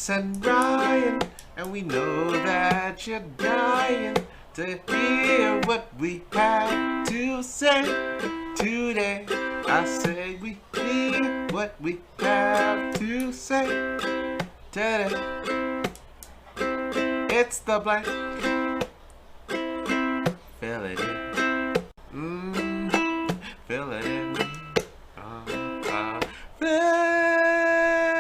Carlos and Ryan, and we know that you're dying to hear what we have to say today. I say we hear what we have to say today. It's the blank. Fill it in. Fill it in. Fill it in.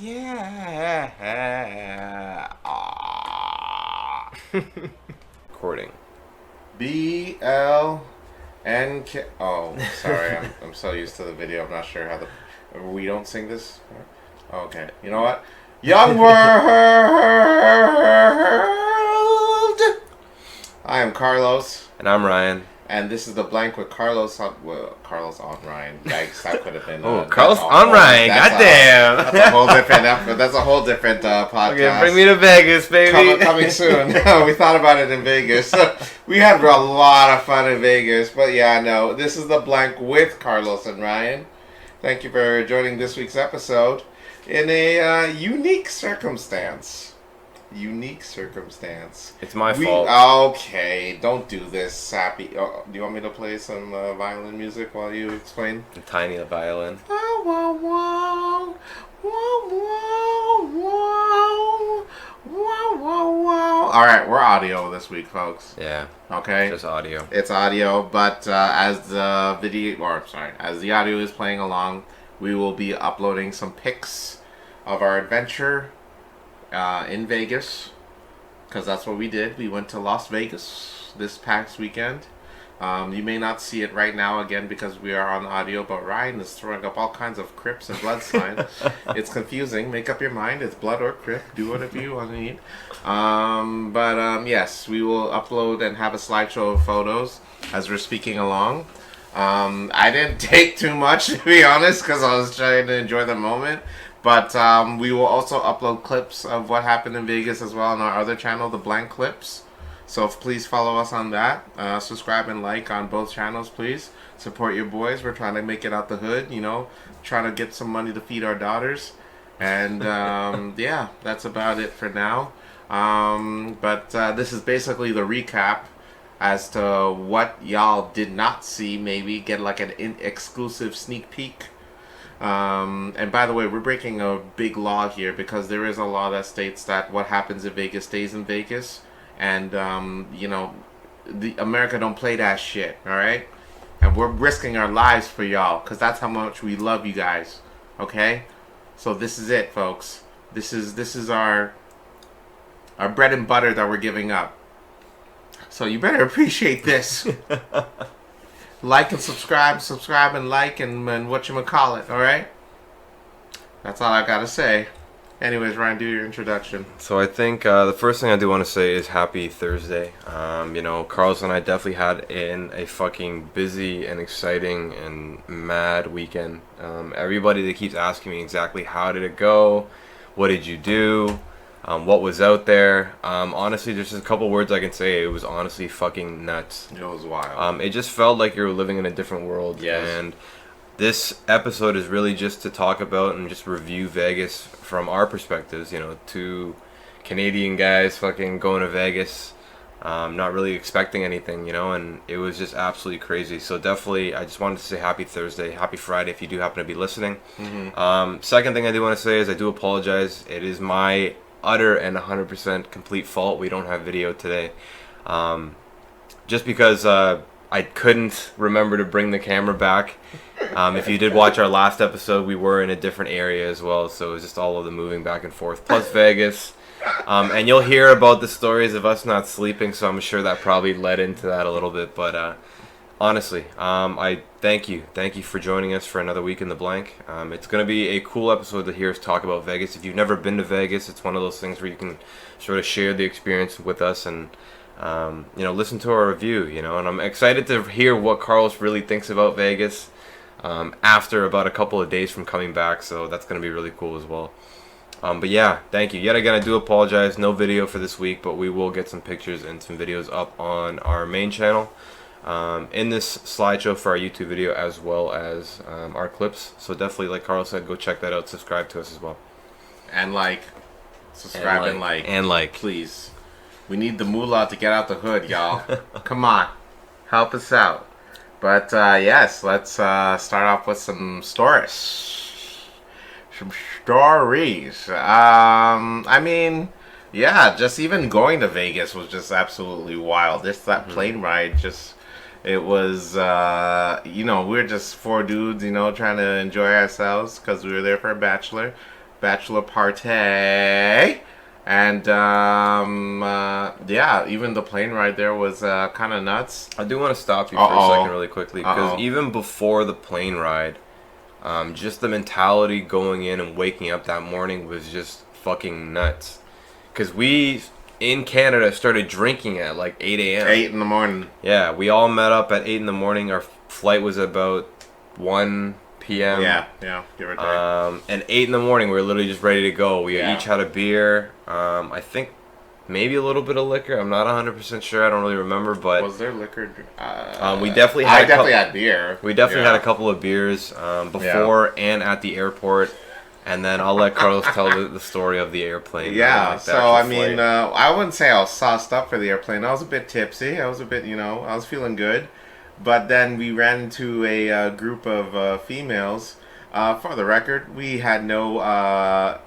Yeah. Recording. BLNK. Oh, sorry. I'm so used to the video. I'm not sure how we don't sing this. Okay. You know what? Young world. I am Carlos. And I'm Ryan. And this is the blank with Carlos on Ryan. Yikes, that could have been. Carlos on Ryan. Goddamn. That's a whole different effort. That's a whole different podcast. Okay, bring me to Vegas, baby. Coming soon. We thought about it in Vegas. We had a lot of fun in Vegas, but yeah, no. This is the blank with Carlos and Ryan. Thank you for joining this week's episode in a unique circumstance. It's my fault. Okay, don't do this, sappy. Oh, do you want me to play some violin music while you explain? A tiny violin. All right, we're audio this week, folks. Yeah. Okay. Just audio. It's audio, but as the audio is playing along, we will be uploading some pics of our adventure in Vegas, because that's what we did. We went to Las Vegas this past weekend. You may not see it right now again because we are on audio, but Ryan is throwing up all kinds of crypts and blood signs. It's confusing. Make up your mind. It's blood or crypt. Do whatever you want to eat. Yes, we will upload and have a slideshow of photos as we're speaking along. I didn't take too much, to be honest, because I was trying to enjoy the moment. But we will also upload clips of what happened in Vegas as well on our other channel, The Blank Clips. So please follow us on that. Subscribe and like on both channels, please. Support your boys. We're trying to make it out the hood, trying to get some money to feed our daughters. And yeah, that's about it for now. This is basically the recap as to what y'all did not see. Maybe get like an exclusive sneak peek. And by the way, we're breaking a big law here because there is a law that states that what happens in Vegas stays in Vegas. And, America don't play that shit, all right? And we're risking our lives for y'all because that's how much we love you guys, okay? So this is it, folks. This is our bread and butter that we're giving up. So you better appreciate this. Like and subscribe and like and whatchamacallit, alright? That's all I gotta say. Anyways, Ryan, do your introduction. So I think the first thing I do want to say is happy Thursday. Carlos and I definitely had a fucking busy and exciting and mad weekend. Everybody that keeps asking me exactly how did it go, what did you do, what was out there. Honestly, there's just a couple words I can say. It was honestly fucking nuts. It was wild. It just felt like you were living in a different world. Yes. And this episode is really just to talk about and just review Vegas from our perspectives. Two Canadian guys fucking going to Vegas, not really expecting anything, and it was just absolutely crazy. So definitely, I just wanted to say happy Thursday, happy Friday if you do happen to be listening. Mm-hmm. Second thing I do want to say is I do apologize. It is my utter and 100% complete fault we don't have video today. Just because I couldn't remember to bring the camera back. If you did watch our last episode, we were in a different area as well, so it was just all of the moving back and forth, plus Vegas. And you'll hear about the stories of us not sleeping, so I'm sure that probably led into that a little bit. But honestly, I thank you for joining us for another week in the blank. It's going to be a cool episode to hear us talk about Vegas. If you've never been to Vegas, it's one of those things where you can sort of share the experience with us and listen to our review. And I'm excited to hear what Carlos really thinks about Vegas after about a couple of days from coming back. So that's going to be really cool as well. But yeah, thank you. Yet again, I do apologize. No video for this week, but we will get some pictures and some videos up on our main channel. in this slideshow for our YouTube video as well as our clips. So definitely, like Carl said, go check that out. Subscribe to us as well. And subscribe and like. Please. We need the moolah to get out the hood, y'all. Come on. Help us out. But yes, let's start off with some stories. I mean, yeah, just even going to Vegas was just absolutely wild. That plane ride it was, we were just four dudes, trying to enjoy ourselves because we were there for a bachelor party. And, yeah, even the plane ride there was kind of nuts. I do want to stop you for a second really quickly because even before the plane ride, just the mentality going in and waking up that morning was just fucking nuts. Because we, in Canada, started drinking at like 8 a.m. 8 in the morning. Yeah, we all met up at 8 in the morning. Our flight was about 1 p.m. Yeah, give or take. And 8 in the morning, we were literally just ready to go. We each had a beer. I think maybe a little bit of liquor. I'm not 100% sure. I don't really remember, but was there liquor? We definitely had. I definitely had beer. We definitely had a couple of beers before and at the airport. And then I'll let Carlos tell the story of the airplane. Yeah, so I mean, I wouldn't say I was sauced up for the airplane. I was a bit tipsy. I was a bit, I was feeling good. But then we ran into a group of females. For the record, we had no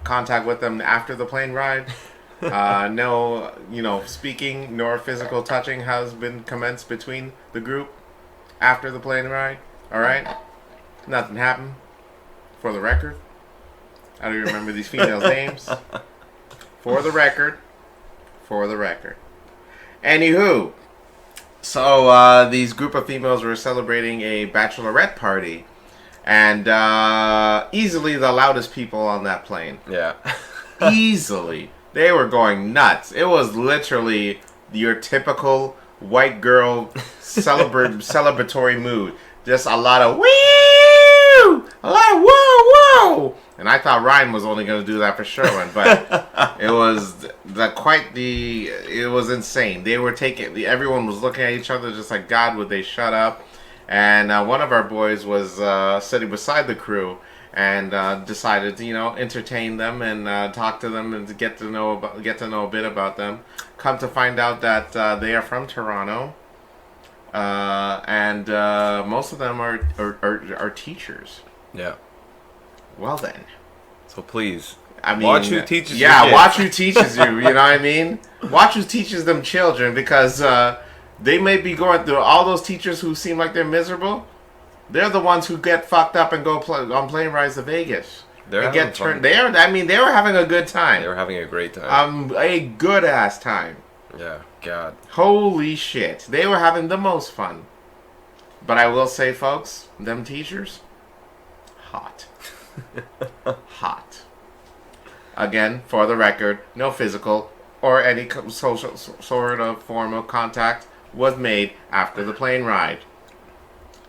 contact with them after the plane ride. No, speaking nor physical touching has been commenced between the group after the plane ride. All right? Nothing happened. For the record. I don't remember these females' names. For the record. Anywho, so these group of females were celebrating a bachelorette party, and easily the loudest people on that plane. Yeah. Easily. They were going nuts. It was literally your typical white girl celebratory mood. Just a lot of woo! A lot of whoa! And I thought Ryan was only going to do that for Sherwin, but it was it was insane. They were everyone was looking at each other just like, God, would they shut up? And one of our boys was sitting beside the crew and decided to, entertain them and talk to them and get to know a bit about them. Come to find out that they are from Toronto, and most of them are teachers. Yeah. Well then. So please, I mean, watch who teaches you. Yeah, watch who teaches you. You know what I mean? Watch who teaches them children, because they may be going through all those teachers who seem like they're miserable. They're the ones who get fucked up and go on plane rides to Vegas. They were having a good time. They were having a great time. A good ass time. Yeah, God. Holy shit, they were having the most fun. But I will say, folks, them teachers, hot. Hot. Again, for the record, no physical or any social sort of form of contact was made after the plane ride.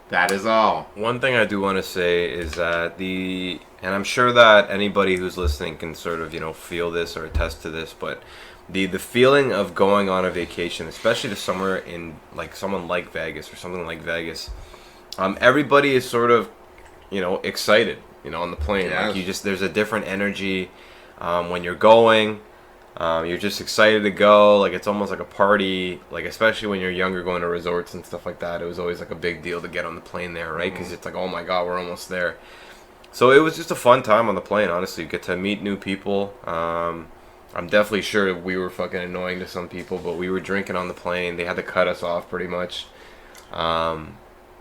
That is all. One thing I do want to say is that and I'm sure that anybody who's listening can sort of, feel this or attest to this, but the feeling of going on a vacation, especially to somewhere in someone like Vegas or something like Vegas, everybody is sort of, excited. On the plane. Yes. There's a different energy when you're going. You're just excited to go. It's almost like a party. Especially when you're younger, going to resorts and stuff like that. It was always a big deal to get on the plane there, right? Because it's oh my God, we're almost there. So it was just a fun time on the plane. Honestly, you get to meet new people. I'm definitely sure we were fucking annoying to some people, but we were drinking on the plane. They had to cut us off pretty much. Yeah,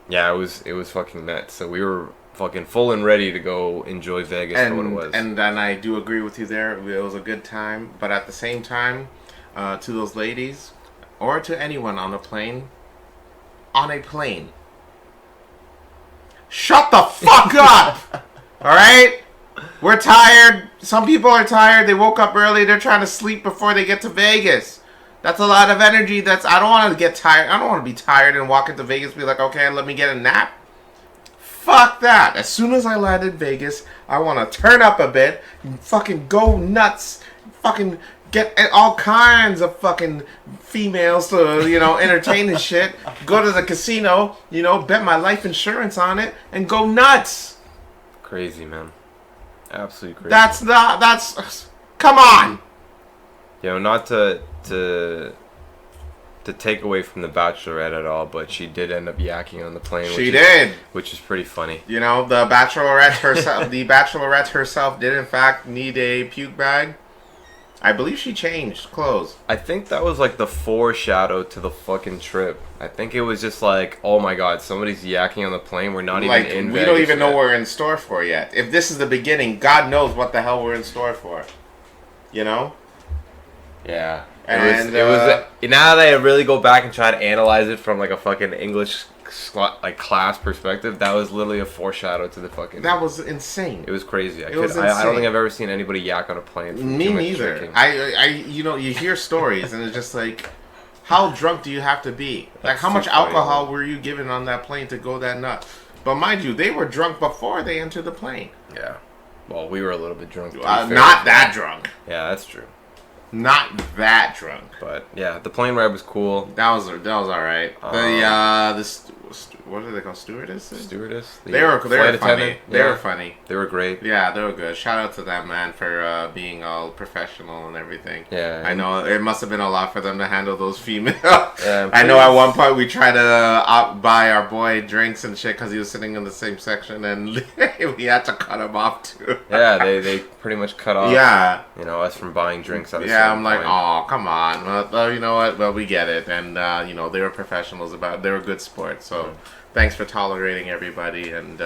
it was fucking nuts. So we were fucking full and ready to go enjoy Vegas for what it was. And I do agree with you there. It was a good time. But at the same time, to those ladies, or to anyone on a plane, shut the fuck up! Alright? We're tired. Some people are tired. They woke up early. They're trying to sleep before they get to Vegas. That's a lot of energy. I don't want to get tired. I don't want to be tired and walk into Vegas and be like, okay, let me get a nap. Fuck that. As soon as I land in Vegas, I want to turn up a bit and fucking go nuts. Fucking Get all kinds of fucking females to, entertain and shit. Go to the casino, bet my life insurance on it, and go nuts. Crazy, man. Absolutely crazy. That's come on. Not to take away from the Bachelorette at all, but she did end up yakking on the plane. Which is pretty funny. The Bachelorette herself did in fact need a puke bag. I believe she changed clothes. I think that was like the foreshadow to the fucking trip. I think it was just like, oh my god, somebody's yakking on the plane. We're not even in Vegas. We don't even know what we're in store for yet. If this is the beginning, God knows what the hell we're in store for. Yeah. And it was now that I really go back and try to analyze it from like a fucking English class perspective, that was literally a foreshadow to the fucking. That was insane. It was crazy. I It don't was insane. think I've ever seen anybody yak on a plane. From Me too much neither. drinking. You hear stories and it's just like, how drunk do you have to be? Like, how much too funny, alcohol were you given on that plane to go that nuts? But mind you, they were drunk before they entered the plane. Yeah. Well, we were a little bit drunk. Not that drunk. Yeah, that's true. Not that drunk. But yeah, the plane ride was cool. That was all right. What do they call stewardesses? Stewardess. They were funny. They were funny. They were great. Yeah, they were good. Shout out to that man for being all professional and everything. Yeah. I know it must have been a lot for them to handle those females. Yeah, I know at one point we tried to buy our boy drinks and shit because he was sitting in the same section and we had to cut him off too. Yeah, they pretty much cut off. Yeah. Us from buying drinks at a Yeah, I'm like, point. oh, come on. Well, you know what? Well, we get it. And, they were professionals they were good sports. So thanks for tolerating everybody. And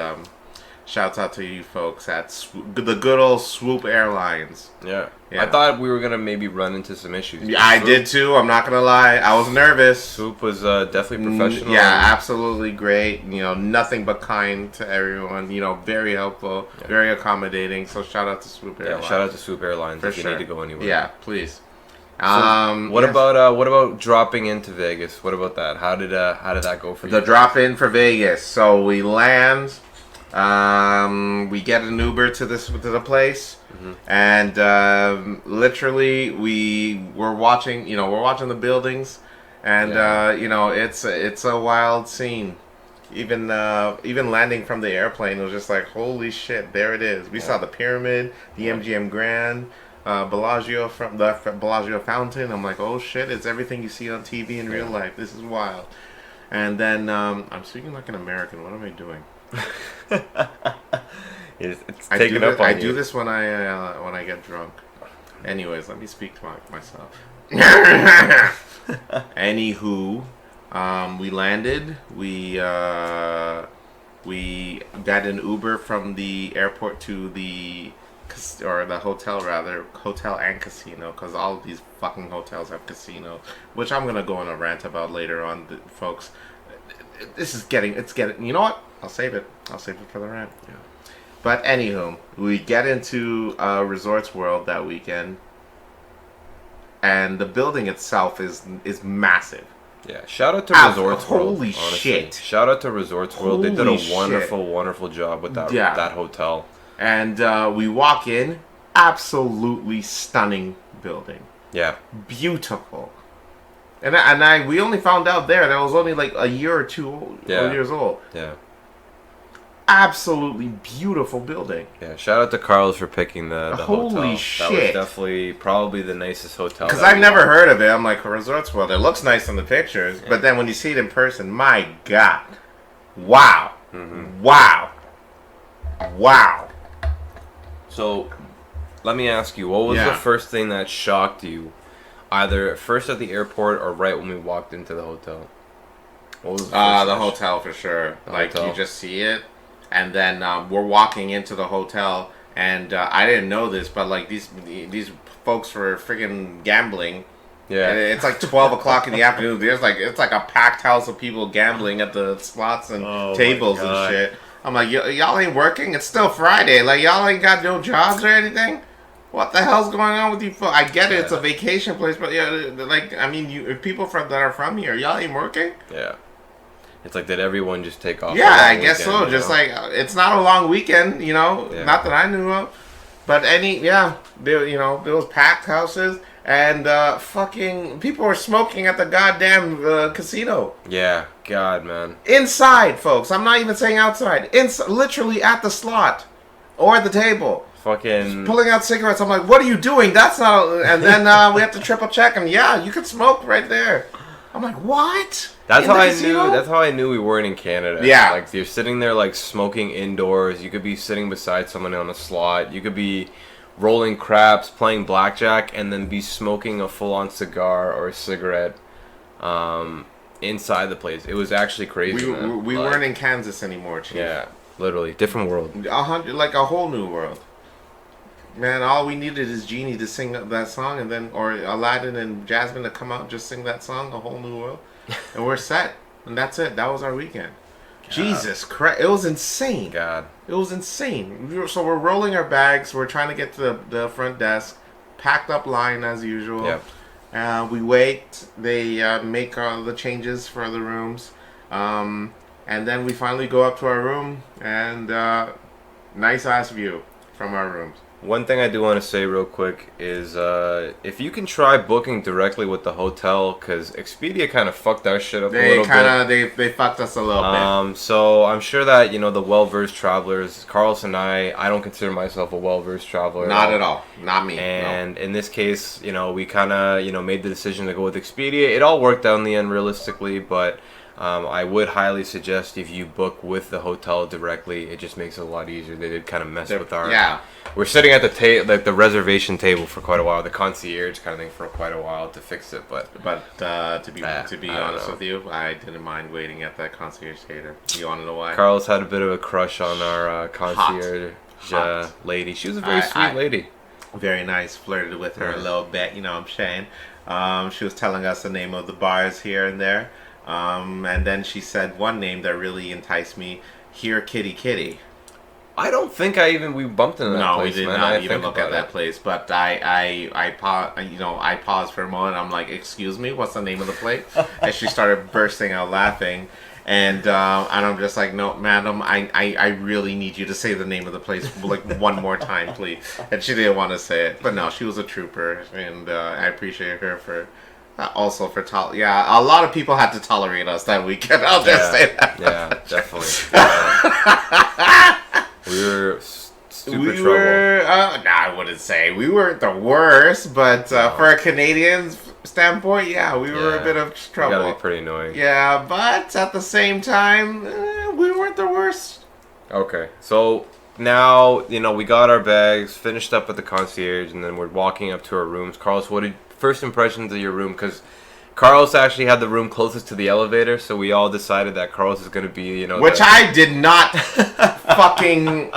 shouts out to you folks at the good old Swoop Airlines. Yeah. Yeah. I thought we were going to maybe run into some issues. Yeah, I did too. I'm not going to lie. I was nervous. Swoop was definitely professional. Yeah, absolutely great. Nothing but kind to everyone. Very helpful, very accommodating. So shout out to Swoop Airlines. Yeah, shout out to Swoop Airlines if you need to go anywhere. Yeah, please. So what about dropping into Vegas? What about that? How did that go for you? The drop in for Vegas. So we land. We get an Uber to the place, and literally we're watching the buildings, and it's a wild scene. Even landing from the airplane was just like, holy shit, there it is. We saw the pyramid, the MGM Grand, Bellagio from the Bellagio fountain. I'm like, oh shit, it's everything you see on TV in real life. This is wild. And then I'm speaking like an American. What am I doing? It's taken up on you. I do this when I get drunk. Anyways, let me speak to myself. Anywho, we landed. We got an Uber from the airport to the hotel and casino, because all of these fucking hotels have casino, which I'm gonna go on a rant about later on, folks. It's getting. You know what? I'll save it for the rant. Yeah. But anywho, we get into Resorts World that weekend, and the building itself is massive. Yeah, shout out to Resorts World. Holy shit! Shout out to Resorts World. They did a wonderful job with that hotel. And we walk in, absolutely stunning building. Yeah, beautiful. And we only found out that was only like a year or two years old. Yeah. Absolutely beautiful building. Yeah, shout out to Carlos for picking the holy hotel. Shit. That was definitely probably the nicest hotel. Because I've never heard of it. I'm like, Resorts World, it looks nice in the pictures, but then when you see it in person, my God. Wow. Mm-hmm. Wow. So, let me ask you, what was the first thing that shocked you, either first at the airport or right when we walked into the hotel? What was the hotel for sure. Hotel. You just see it, and then we're walking into the hotel, and I didn't know this, but like these folks were freaking gambling. Yeah, and it's like 12 o'clock in the afternoon. It's like a packed house of people gambling at the slots and tables and shit. I'm like, y'all ain't working? It's still Friday. Like, y'all ain't got no jobs or anything? What the hell's going on with you folks? I get it, it's a vacation place, but people that are from here, y'all ain't working? Yeah. It's like, did everyone just take off? Yeah, I guess so. Just like, it's not a long weekend, not that I knew of. But there was packed houses, and fucking people were smoking at the goddamn casino. Yeah, God, man. Inside, folks. I'm not even saying outside. Literally at the slot or at the table. Fucking Pulling out cigarettes. I'm like, what are you doing? That's not. And then we have to triple check, and yeah, you could smoke right there. I'm like, what? That's In how the I casino? knew. That's how I knew we weren't in Canada. Yeah. Like you're sitting there like smoking indoors. You could be sitting beside someone on a slot. You could be rolling craps, playing blackjack, and then be smoking a full-on cigar or a cigarette inside the place. It was actually crazy. We Like, weren't in Kansas anymore, Chief. Yeah, literally different world. Like a whole new world. Man, all we needed is Genie to sing that song, and then or Aladdin and Jasmine to come out and just sing that song, A Whole New World, and we're set. And that's it. That was our weekend. God. Jesus Christ, it was insane. God, it was insane. So we're rolling our bags. We're trying to get to the front desk, packed up line as usual. Yep. We wait. They make all the changes for the rooms, and then we finally go up to our room, and nice ass view from our rooms. one thing I do want to say real quick is if you can try booking directly with the hotel, because Expedia kind of fucked our shit up a little bit. They fucked us a little bit. So I'm sure that, you know, the well-versed travelers, Carlos and I don't consider myself a well-versed traveler. Not at all. Not me. And in this case, you know, we kind of, you know, made the decision to go with Expedia. It all worked out in the end realistically, but I would highly suggest if you book with the hotel directly, it just makes it a lot easier. They did kind of mess with our... Yeah. We're sitting at the like the reservation table for quite a while, the concierge kind of thing for quite a while to fix it, but to be honest with you, I didn't mind waiting at that concierge table. You want to know why? Carlos had a bit of a crush on our concierge lady. She was a very sweet lady. Very nice. Flirted with her a little bit, you know what I'm saying? She was telling us the name of the bars here and there. And then she said one name that really enticed me. Here, Kitty Kitty. I don't think we bumped into that place. No, we did not even look at that place. But I paused for a moment. I'm like, excuse me, what's the name of the place? And she started bursting out laughing. And I'm just like, no, madam, I really need you to say the name of the place like one more time, please. And she didn't want to say it. But no, she was a trooper. And I appreciate her for... also for a lot of people had to tolerate us that weekend. I'll just say that. Yeah, definitely. We were stupid trouble. I wouldn't say we weren't the worst, but for a Canadian standpoint, we were a bit of trouble. Gotta be pretty annoying. Yeah, but at the same time, we weren't the worst. Okay, so now, you know, we got our bags, finished up at the concierge, and then we're walking up to our rooms. Carlos, what did first impressions of your room? Because Carlos actually had the room closest to the elevator, so we all decided that Carlos is going to be, you know... Which I did not fucking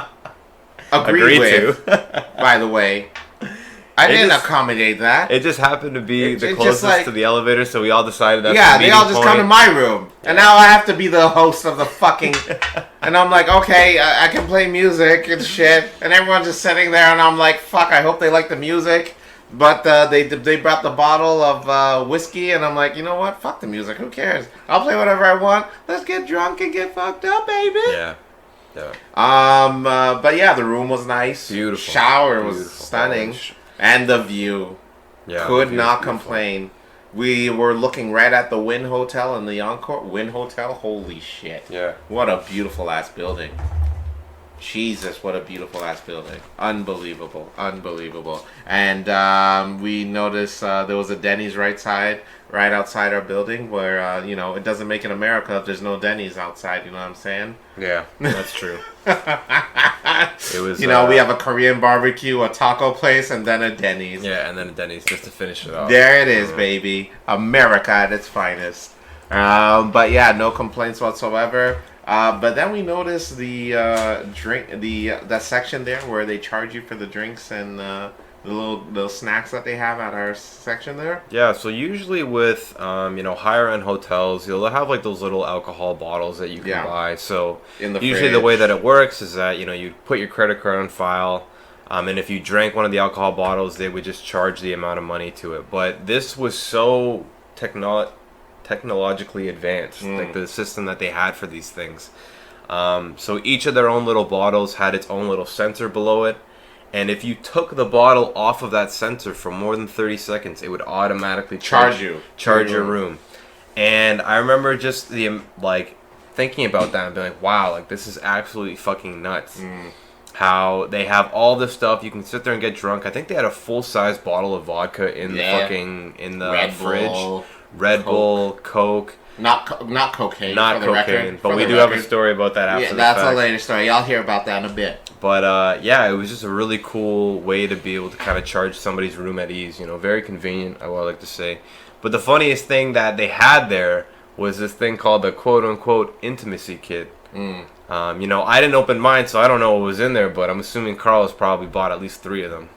agree with, by the way. I didn't accommodate that. It just happened to be the closest to the elevator, so we all decided that's the they all just come to my room. And now I have to be the host of the fucking... And I'm like, okay, I can play music and shit. And everyone's just sitting there, and I'm like, fuck, I hope they like the music. But they brought the bottle of whiskey, and I'm like, you know what? Fuck the music. Who cares? I'll play whatever I want. Let's get drunk and get fucked up, baby. Yeah. But yeah, the room was nice. Beautiful. Shower was stunning. And the view. Yeah. Could not complain. We were looking right at the Wynn Hotel and the Encore. Wynn Hotel? Holy shit. Yeah. What a beautiful ass building. Jesus, what a beautiful ass building. Unbelievable. And we noticed there was a Denny's right outside our building where, it doesn't make in America if there's no Denny's outside, you know what I'm saying? Yeah, that's true. It was, we have a Korean barbecue, a taco place, and then a Denny's. Yeah, and then a Denny's just to finish it off. There it is, baby. America at its finest. But yeah, no complaints whatsoever. But then we noticed that section there where they charge you for the drinks and the little snacks that they have at our section there. Yeah, so usually with higher end hotels, you'll have like those little alcohol bottles that you can buy. So usually the way that it works is that you put your credit card on file, and if you drank one of the alcohol bottles, they would just charge the amount of money to it. But this was so technologically advanced, like the system that they had for these things. So each of their own little bottles had its own little sensor below it, And if you took the bottle off of that sensor for more than 30 seconds, it would automatically charge your room. And I remember just thinking about that and being like, wow, like this is absolutely fucking nuts. How they have all this stuff, you can sit there and get drunk. I think they had a full-size bottle of vodka in the Red fridge. Bull, Red Bull, Coke. Not cocaine. Not for the cocaine, record, but we do have a story about that after the that's fact. a later story. Y'all hear about that in a bit. But yeah, it was just a really cool way to be able to kind of charge somebody's room at ease. You know, very convenient, I would like to say. But the funniest thing that they had there was this thing called the quote-unquote intimacy kit. You know, I didn't open mine, so I don't know what was in there, but I'm assuming Carl has probably bought at least 3 of them.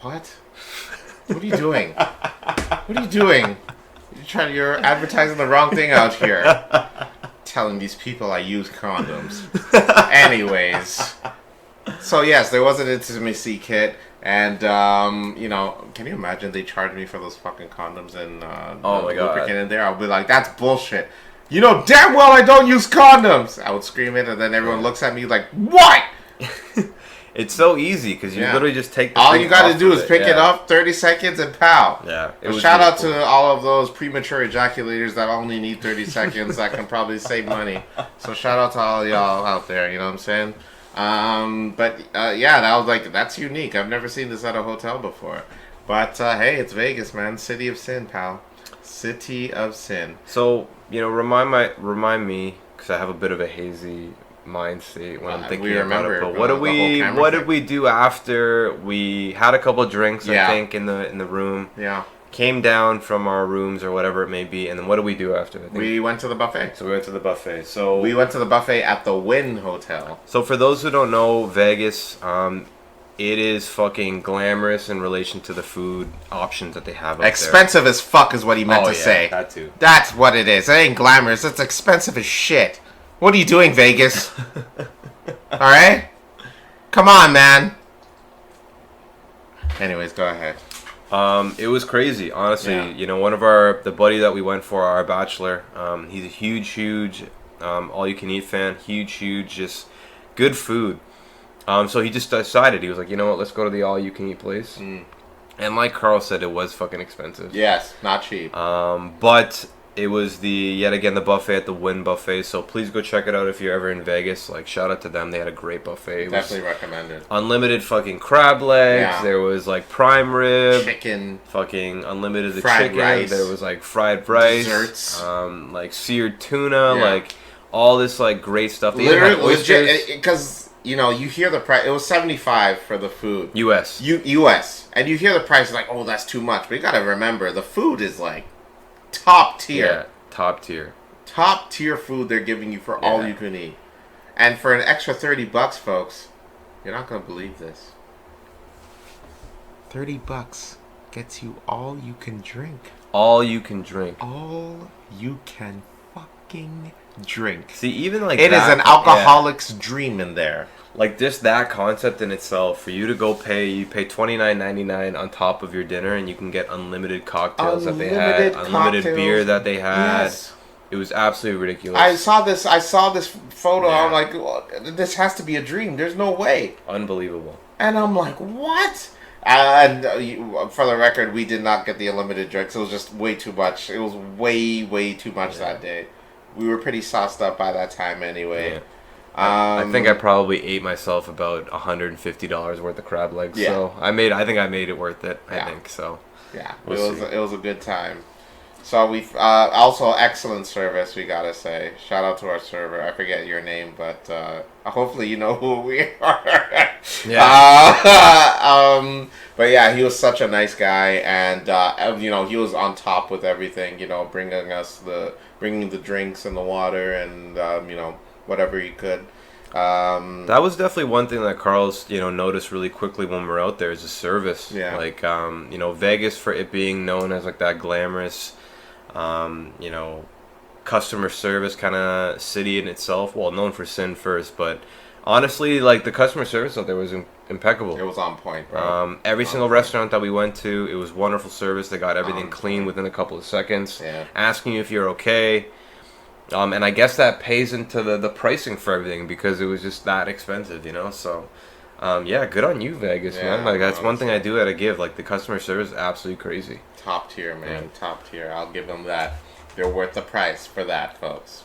What? What are you doing? What are you doing? You're advertising the wrong thing out here. Telling these people I use condoms. Anyways. So yes, there was an intimacy kit. And, you know, can you imagine they charged me for those fucking condoms and oh my God. lubricant in there? I'll be like, that's bullshit. You know damn well I don't use condoms. I would scream it, and then everyone looks at me like, what? It's so easy because you literally just take the all thing you got to off do of is it. pick it up, 30 seconds, and pow. Yeah. Shout out to all of those premature ejaculators that only need 30 seconds that can probably save money. So shout out to all y'all out there, you know what I'm saying? Yeah, that was like, that's unique. I've never seen this at a hotel before. But hey, it's Vegas, man. City of Sin, pal. City of Sin. So, you know, remind me, because I have a bit of a hazy mind state when I'm thinking about it. But what did we do after we had a couple of drinks? I think in the room. Yeah. Came down from our rooms or whatever it may be, and then what did we do after? We went to the buffet. So we went to the buffet. So we went to the buffet at the Wynn Hotel. So for those who don't know, Vegas, it is fucking glamorous in relation to the food options that they have up expensive as fuck is what he meant to say. That too. That's what it is. It ain't glamorous. It's expensive as shit. What are you doing, Vegas? Alright? Come on, man. Anyways, go ahead. It was crazy, honestly. Yeah. You know, the buddy that we went for, our bachelor, he's a huge, all-you-can-eat fan. Huge, just good food. So he just decided, he was like, you know what, let's go to the all-you-can-eat place. And like Carl said, it was fucking expensive. Yes, not cheap. But it was yet again the buffet at the Wynn Buffet. So please go check it out if you're ever in Vegas. Like, shout out to them. They had a great buffet. Definitely recommend it. Unlimited fucking crab legs. Yeah. There was like prime rib. Chicken. Fucking unlimited fried chicken. Rice. There was like fried rice. Desserts. Like seared tuna. Yeah. Like all this like great stuff. They literally, because you know, you hear the price. It was $75 for the food. U.S. U.S. And you hear the price like, oh, that's too much. But you got to remember, the food is like top tier. Yeah, top tier. Top tier food they're giving you for all you can eat. And for an extra $30, folks, you're not going to believe this. $30 gets you all you can drink. All you can drink. All you can fucking drink. See, even like it is an alcoholic's dream in there. Like just that concept in itself, for you to go you pay $29.99 on top of your dinner, and you can get unlimited cocktails that they had, unlimited beer that they had. Yes. It was absolutely ridiculous. I saw this photo. Yeah. I'm like, well, this has to be a dream. There's no way. Unbelievable. And I'm like, what? And for the record, we did not get the unlimited drinks. It was just way too much. It was way too much that day. We were pretty sauced up by that time anyway. Yeah. I think I probably ate myself about $150 worth of crab legs. Yeah. So I think I made it worth it. I think so. Yeah, it was a good time. So we also excellent service, we gotta say. Shout out to our server. I forget your name, but hopefully you know who we are. Yeah. But yeah, he was such a nice guy, and you know, he was on top with everything. You know, bringing the drinks and the water, and you know, whatever he could. That was definitely one thing that Carl's, you know, noticed really quickly when we were out there is the service. Yeah. Like, you know, Vegas, for it being known as like that glamorous, you know, customer service kind of city in itself. Well, known for sin first, but honestly, like the customer service out there was impeccable. It was on point, bro. Every single restaurant that we went to, it was wonderful service. They got everything clean within a couple of seconds. Yeah. Asking you if you're okay. And I guess that pays into the pricing for everything because it was just that expensive, you know. So, Yeah, good on you, Vegas, Yeah, man. Like that's one thing I honestly. do gotta give. Like the customer service is absolutely crazy. Top tier, man. Yeah. Top tier. I'll give them that. They're worth the price for that, folks.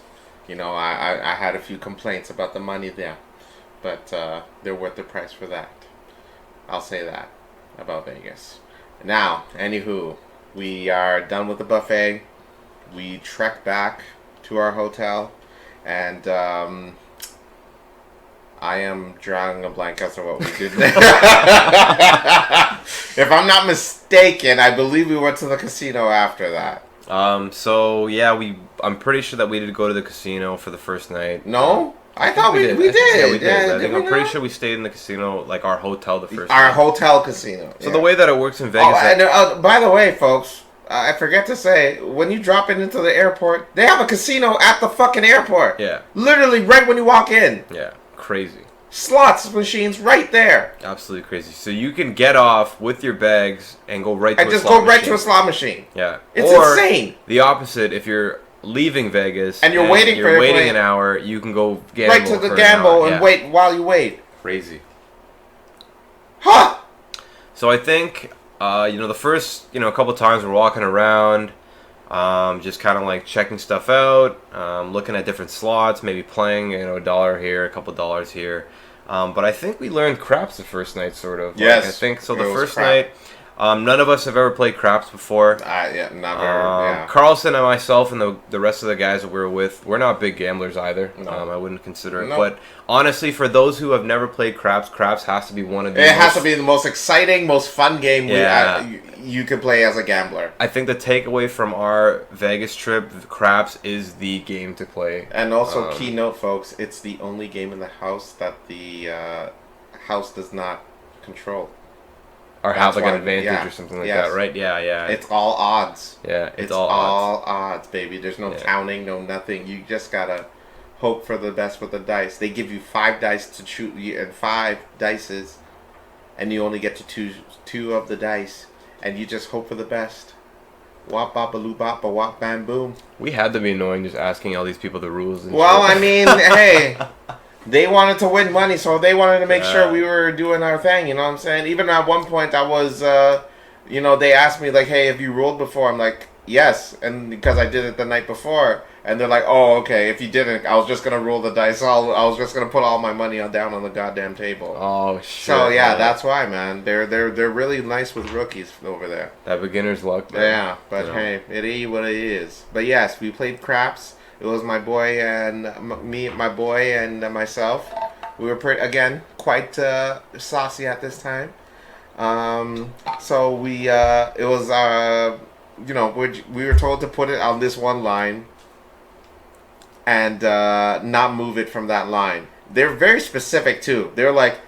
You know, I had a few complaints about the money there, but they're worth the price for that. I'll say that about Vegas. Now, anywho, we are done with the buffet. We trek back to our hotel, and I am drawing a blank as to what we did there. If I'm not mistaken, I believe we went to the casino after that. So yeah, I'm pretty sure that we did go to the casino for the first night. No? I thought we did. Yeah, we did. Yeah, I think did we I'm pretty not? sure we stayed in the casino, like our hotel, the first Our night. hotel casino. So yeah. the way that it works in Vegas, Oh, and by the way, folks, I forget to say, when you drop it into the airport, they have a casino at the fucking airport. yeah, Literally right when you walk in. yeah, crazy. Slots machines right there. Absolutely crazy. So you can get off with your bags and go right to And a just slot go right machine. to a slot machine. Yeah. It's or insane. The opposite, if you're leaving Vegas And you're waiting for your plane. an hour, you can go gamble Right to the for an gamble hour. and Yeah. wait while you wait. Crazy. Huh! So I think, the first, couple times we're walking around, just kind of like checking stuff out, looking at different slots, maybe playing, a dollar here, a couple dollars here. But I think we learned craps the first night, sort of. Yes, Like, I think so. it The was first crap. night, none of us have ever played craps before. Yeah, never. Yeah. Carlson and myself and the rest of the guys that we were with, we're not big gamblers either. No. I wouldn't consider it. No. But honestly, for those who have never played craps has to be one of the It has to be the most exciting, most fun game Yeah. you could play as a gambler. I think the takeaway from our Vegas trip, craps, is the game to play. And also, Um, keynote, folks, it's the only game in the house that the house does not control. Or have That's like an why- advantage yeah. or something like Yes. that, right? Yeah, yeah. It's all odds. yeah, It's all odds. all odds, baby. There's no Yeah. counting, no nothing. You just gotta hope for the best with the dice. They give you 5 dice to choose, and 5 dices, and you only get to choose 2 of the dice, and you just hope for the best. Wop bop a loop bop a wop bam boom. We had to be annoying just asking all these people the rules. And Well, shit. I mean, hey, they wanted to win money, so they wanted to make Yeah. sure we were doing our thing. You know what I'm saying? Even at one point, I was, they asked me like, "Hey, have you rolled before?" I'm like, "Yes," and because I did it the night before, and they're like, "Oh, okay. If you didn't, I was just gonna roll the dice. I was just gonna put all my money down on the goddamn table." Oh shit. So yeah, man. that's why, man. They're really nice with rookies over there. that beginner's luck. Man. Yeah, but You know. hey, it is what it is. But yes, we played craps. It was my boy and my boy and myself. We were quite saucy at this time. So it was we were told to put it on this one line and not move it from that line. They're very specific too. They're like,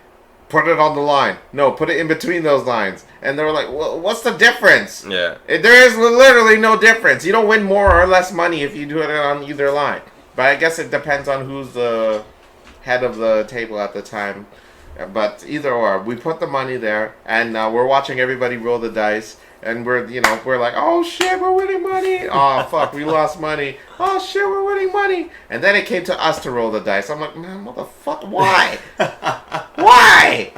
put it on the line. No, put it in between those lines. And they were like, well, what's the difference? Yeah. There is literally no difference. You don't win more or less money if you do it on either line. But I guess it depends on who's the head of the table at the time. But either or, we put the money there, and we're watching everybody roll the dice, and we're like, oh shit, we're winning money. Oh fuck, we lost money. Oh shit, we're winning money. And then it came to us to roll the dice. I'm like, man, motherfucker, why? Why?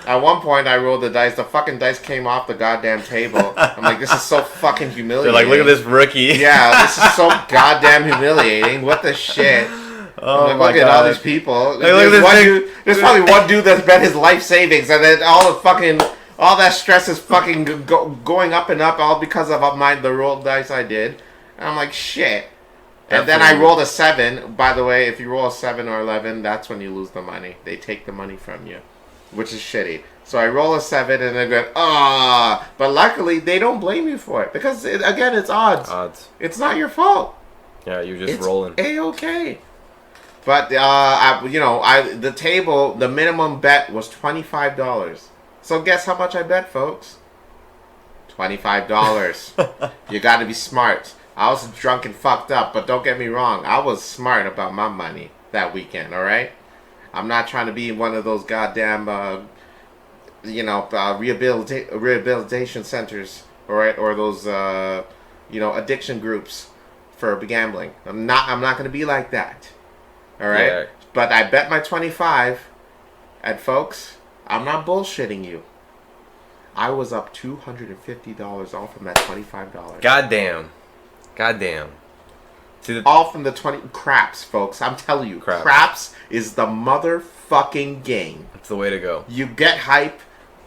At one point, I rolled the dice. The fucking dice came off the goddamn table. I'm like, this is so fucking They're humiliating. like, look at this rookie. Yeah, this is so goddamn humiliating. What the shit? Oh Like, my look at god. all these people. Hey, look at this thing. There's probably one dude that's bet his life savings, and then all that stress is fucking going up and up, all because of the rolled dice I did. And I'm like, shit. And then I Definitely. rolled a 7. By the way, if you roll a 7 or 11, that's when you lose the money. They take the money from you, which is shitty. So I roll a 7, and they go, ah. But luckily, they don't blame you for it because again, it's odds. Odds. It's not your fault. Yeah, you're just It's rolling. A-okay. But the table, the minimum bet was $25. So guess how much I bet, folks? $25. You got to be smart. I was drunk and fucked up, but don't get me wrong, I was smart about my money that weekend. All right, I'm not trying to be one of those goddamn rehabilitation centers, all right, or those addiction groups for gambling. I'm not going to be like that. All right, Yeah. but I bet my 25, And folks, I'm not bullshitting you. I was up $250 off from that $25. Goddamn. See, All from the 20 craps, folks. I'm telling you, craps is the motherfucking game. that's the way to go. You get hype,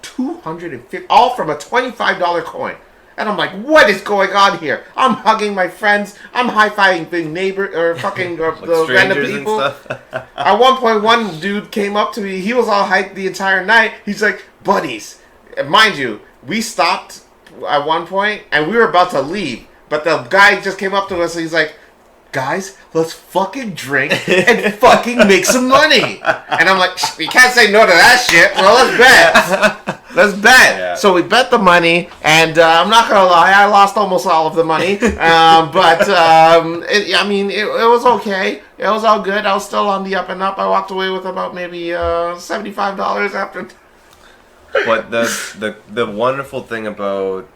250, all from a $25 coin. And I'm like, what is going on here? I'm hugging my friends. I'm high-fiving big neighbor or fucking Like the random strangers and people. stuff. At one point, one dude came up to me. He was all hyped the entire night. He's like, buddies. And mind you, we stopped at one point and we were about to leave. But the guy just came up to us and he's like, guys, let's fucking drink and fucking make some money. And I'm like, we can't say no to that shit. Well, let's bet. Let's bet. Yeah. So we bet the money, and I'm not going to lie, I lost almost all of the money. It was okay. It was all good. I was still on the up and up. I walked away with about maybe $75 after. But the wonderful thing about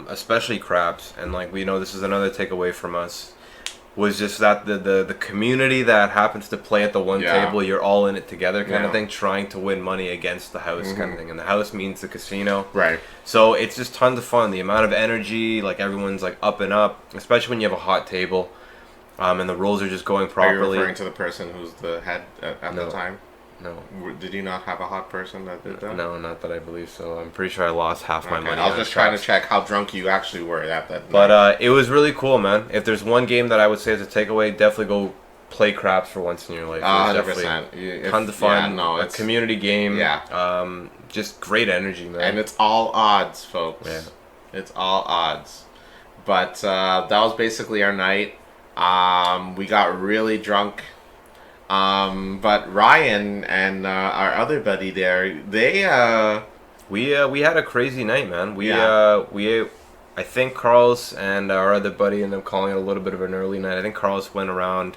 especially craps, and like we know this is another takeaway from us, was just that the community that happens to play at the one table, you're all in it together kind of thing, trying to win money against the house kind of thing. And the house means the casino. Right. So it's just tons of fun. The amount of energy, like everyone's like up and up, especially when you have a hot table, and the rolls are just going properly. Are you referring to the person who's the head at No. the time? No. Did you not have a hot person that did that? No, not that I believe so. I'm pretty sure I lost half my money. I was on just trying to craps. check how drunk you actually were at that night. But it was really cool, man. If there's one game that I would say as a takeaway, definitely go play craps for once in your life. It was 100%. tons of fun. It's a community game. Yeah. Just great energy, man. And it's all odds, folks. Yeah. It's all odds. But that was basically our night. We got really drunk. But Ryan and our other buddy there, they we had a crazy night, man. I think Carlos and our other buddy ended up calling it a little bit of an early night. I think Carlos went around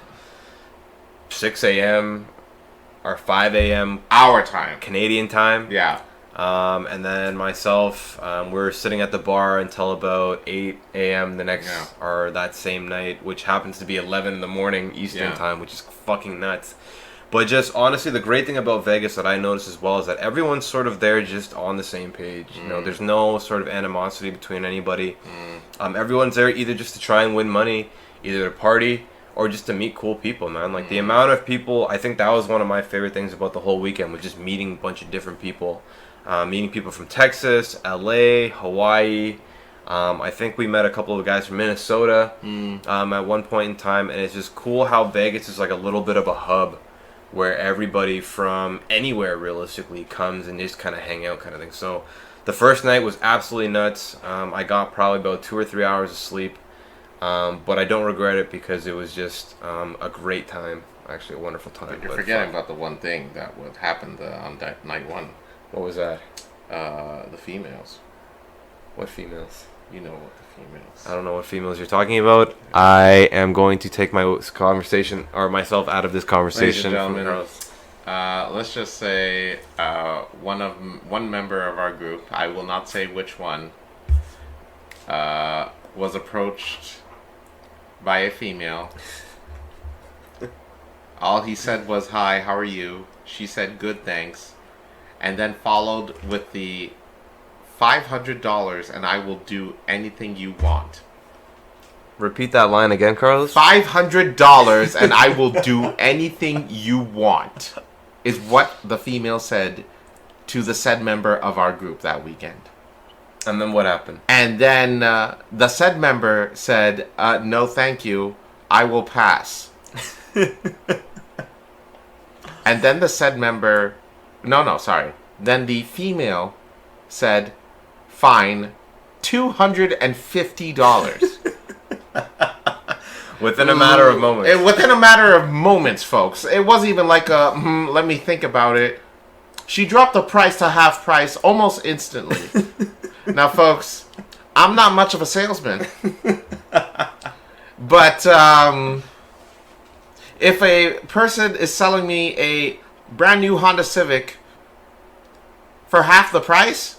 6 a.m. or 5 a.m. our time. Canadian time. Yeah. And then myself, we were sitting at the bar until about 8 a.m. the next, or that same night, which happens to be 11 in the morning Eastern time, which is fucking nuts. But just honestly, the great thing about Vegas that I noticed as well is that everyone's sort of there just on the same page. You know, there's no sort of animosity between anybody. Everyone's there either just to try and win money, either to party, or just to meet cool people, man. Like the amount of people, I think that was one of my favorite things about the whole weekend, was just meeting a bunch of different people. Meeting people from Texas, LA, Hawaii. I think we met a couple of guys from Minnesota at one point in time, and it's just cool how Vegas is like a little bit of a hub where everybody from anywhere realistically comes and just kind of hang out kind of thing. So the first night was absolutely nuts. I got probably about 2 or 3 hours of sleep, but I don't regret it because it was just a great time. Actually, a wonderful time. But you're forgetting about the one thing that would happen on that night one. What was that? The females. What females? You know what the females. I don't know what females you're talking about. I am going to take my conversation or myself out of this conversation. Ladies and gentlemen, let's just say one member of our group, I will not say which one, was approached by a female. All he said was, "Hi, how are you?" She said, "Good, thanks." And then followed with the $500 and I will do anything you want. Repeat that line again, Carlos. $500 and I will do anything you want, is what the female said to the said member of our group that weekend. And then what happened? And then the said member said, "No, thank you. I will pass." And then the said member... No, sorry. Then the female said, "Fine, $250." Within a matter of moments. Within a matter of moments, folks. It wasn't even like a, let me think about it. She dropped the price to half price almost instantly. Now, folks, I'm not much of a salesman. But if a person is selling me a brand new Honda Civic for half the price,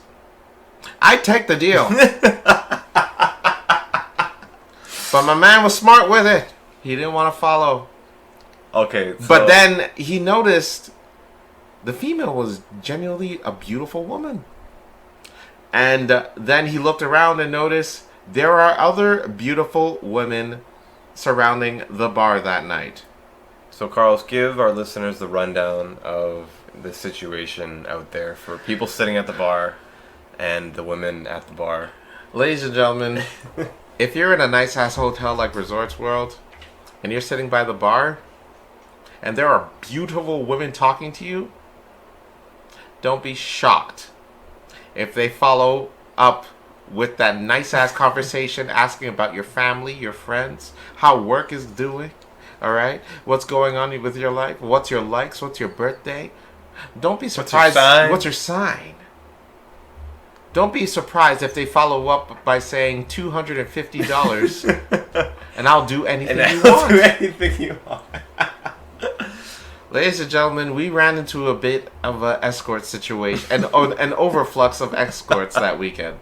I'd take the deal. But my man was smart with it. He didn't want to follow. Okay. So But then he noticed the female was genuinely a beautiful woman. And then he looked around and noticed there are other beautiful women surrounding the bar that night. So, Carlos, give our listeners the rundown of the situation out there for people sitting at the bar and the women at the bar. Ladies and gentlemen, if you're in a nice-ass hotel like Resorts World and you're sitting by the bar and there are beautiful women talking to you, don't be shocked if they follow up with that nice-ass conversation asking about your family, your friends, how work is doing, all right? What's going on with your life? What's your likes? What's your birthday? Don't be surprised. What's your sign? Don't be surprised if they follow up by saying $250 and I'll do anything you want. Do anything you want. Ladies and gentlemen, we ran into a bit of an escort situation, an overflux of escorts that weekend.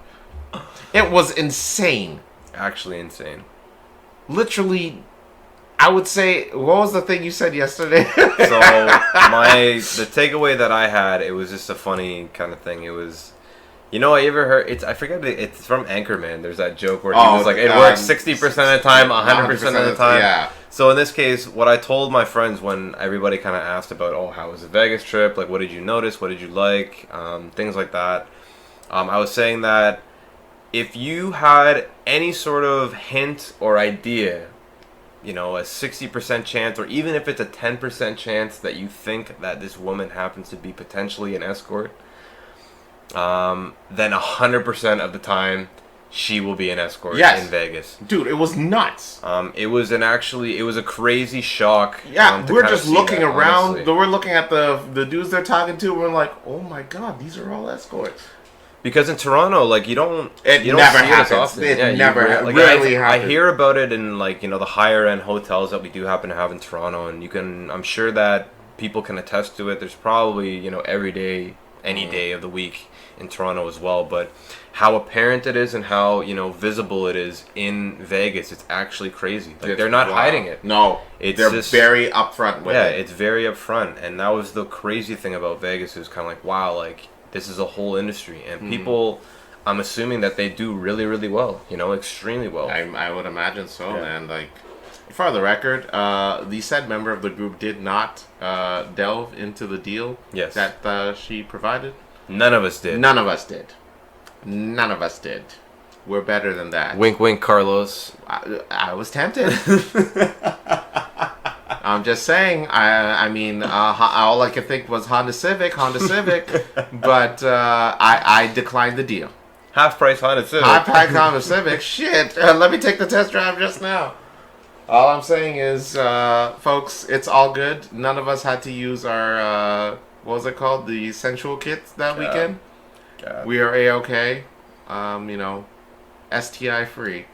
It was insane. Actually insane. Literally, I would say, what was the thing you said yesterday? So the takeaway that I had, it was just a funny kind of thing. It was, you know, I ever heard I forget it's from Anchorman. There's that joke where he was like, it works 60% of the time, 100% of the time. Yeah. So in this case, what I told my friends when everybody kind of asked about, oh, how was the Vegas trip? Like, what did you notice? What did you like? Things like that. I was saying that if you had any sort of hint or idea, you know, a 60% chance, or even if it's a 10% chance that you think that this woman happens to be potentially an escort, then 100% of the time she will be an escort in Vegas. Dude, it was nuts. It was a crazy shock. Yeah, we're just looking around. Honestly. We're looking at the dudes they're talking to. We're like, oh my god, these are all escorts. Because in Toronto, like you don't never see it as happens. often. It never like, rarely happens. I hear about it in like, you know, the higher end hotels that we do happen to have in Toronto, and I'm sure that people can attest to it. There's probably, you know, every day, any day of the week in Toronto as well, but how apparent it is and how, you know, visible it is in Vegas, it's actually crazy. Like, they're not hiding it. No, they're just very upfront with it. Yeah, it's very upfront, and that was the crazy thing about Vegas. It was kind of like, wow, like this is a whole industry, and people, I'm assuming that they do really, really well. You know, extremely well. I would imagine so, man. Like, for the record, the said member of the group did not delve into the deal that she provided. None of us did. None of us did. None of us did. We're better than that. Wink, wink, Carlos. I was tempted. I'm just saying. I mean, all I could think was Honda Civic, but I declined the deal. Half price Honda Civic. Half price Honda Civic. Shit. Let me take the test drive just now. All I'm saying is, folks, it's all good. None of us had to use our what was it called? The sensual kits that weekend. God. We are A-okay. You know, STI free.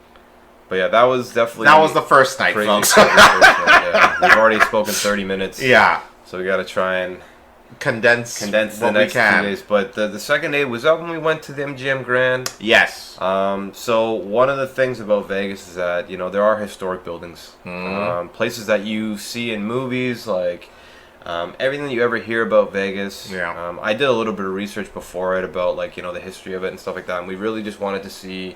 But yeah, that was definitely... That was the first night, folks. We've already spoken 30 minutes. Yeah. So we got to try and... Condense the next 2 days. But the second day was up when we went to the MGM Grand. Yes. So one of the things about Vegas is that, you know, there are historic buildings. Places that you see in movies, like... everything that you ever hear about Vegas. Yeah. I did a little bit of research before it about, like, you know, the history of it and stuff like that, and we really just wanted to see